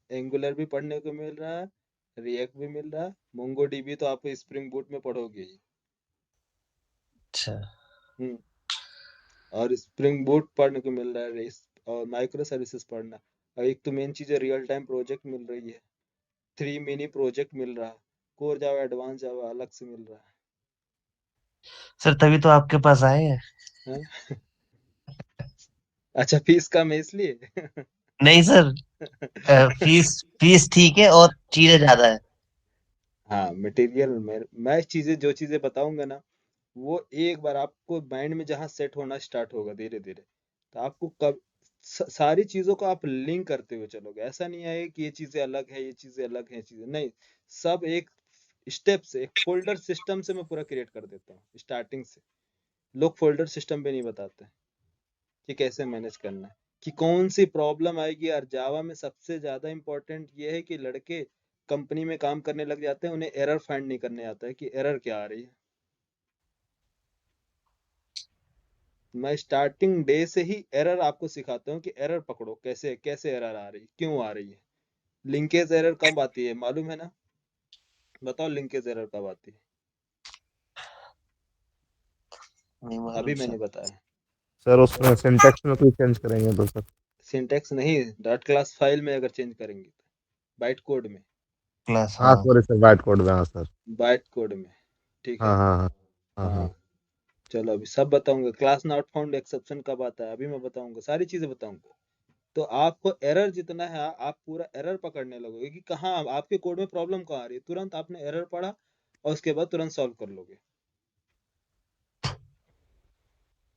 एंगुलर भी पढ़ने को मिल रहा है, रिएक्ट भी मिल रहा है, मोंगो डीबी तो आप स्प्रिंग बूट में पढ़ोगे ही। अच्छा। हम्म और स्प्रिंग बूट पढ़ने को मिल रहा है, और माइक्रो सर्विसेज पढ़ना। और एक तो मेन चीज है, रियल टाइम प्रोजेक्ट मिल रही है, 3 मिनी प्रोजेक्ट मिल रहा है, कोर जावा एडवांस जावा अलग से मिल रहा सर तभी तो आपके पास आए हैं। है। हाँ? अच्छा, फीस कम है इसलिए। नहीं सर, फीस फीस ठीक है और चीजें ज्यादा है। हाँ, मटेरियल मैं चीजें जो चीजें बताऊंगा ना वो एक बार आपको माइंड में जहाँ सेट होना स्टार्ट होगा धीरे धीरे, तो आपको कब सारी चीजों को आप लिंक करते हुए चलोगे। ऐसा नहीं है कि ये चीजें अलग है, ये चीजें अलग है, ये चीजें नहीं, सब एक स्टेप से, एक फोल्डर सिस्टम से मैं पूरा क्रिएट कर देता हूँ स्टार्टिंग से। लोग फोल्डर सिस्टम पे नहीं बताते कि कैसे मैनेज करना है, कि कौन सी प्रॉब्लम आएगी। और जावा में सबसे ज्यादा इंपॉर्टेंट ये है कि लड़के कंपनी में काम करने लग जाते हैं, उन्हें एरर फाइंड नहीं करने आता है कि एरर क्या आ रही है। मैं स्टार्टिंग डे से ही एरर आपको सिखाता हूँ कि एरर पकड़ो, कैसे कैसे एरर आ रही है, क्यों आ रही है। लिंकेज एरर कब आती है मालूम है ना? बताओ लिंकेज एरर कब आती है? नहीं मालूम अभी मैंने सर। बताया। सर उसमें सिंटेक्स में कोई चेंज करेंगे तो सर? सिंटैक्स नहीं, डॉट क्लास फाइल में अगर चेंज करेंगे तो बाइट कोड में, क्लास हाँ हाँ सॉरी सर, बाइट कोड में, हाँ सर। बाइट कोड में, ठीक है। हाँ हाँ हाँ हाँ हाँ हाँ चलो अभी सब बताऊंगा। क्लास नॉट फाउंड एक्सेप्शन कब आता है अभी मैं बताऊंगा, सारी चीजें बताऊंगा। तो आपको एरर जितना है आप पूरा एरर पकड़ने लगोगे कि कहाँ आपके कोड में प्रॉब्लम कहाँ आ रही है, तुरंत आपने एरर पढ़ा और उसके बाद तुरंत सॉल्व कर लोगे।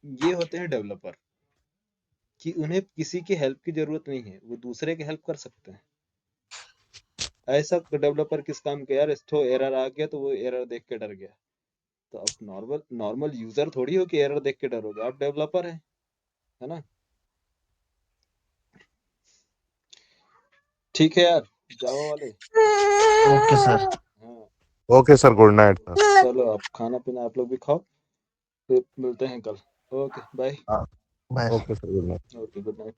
ये होते हैं डेवलपर, कि उन्हें किसी की हेल्प की जरूरत नहीं है, वो दूसरे की हेल्प कर सकते हैं। ऐसा डेवलपर किस काम के यार, इसको एरर आ गया तो वो एरर देख के डर गया। तो आप नॉर्मल यूजर थोड़ी हो कि एरर देख के डरोगे, आप डेवलपर है ना। ठीक है यार जावा वाले। Okay sir. हाँ okay sir, good night sir. चलो आप खाना पीना आप लोग भी खाओ, फिर मिलते हैं कल। Okay bye. हाँ bye. Okay sir, good night. Okay good night.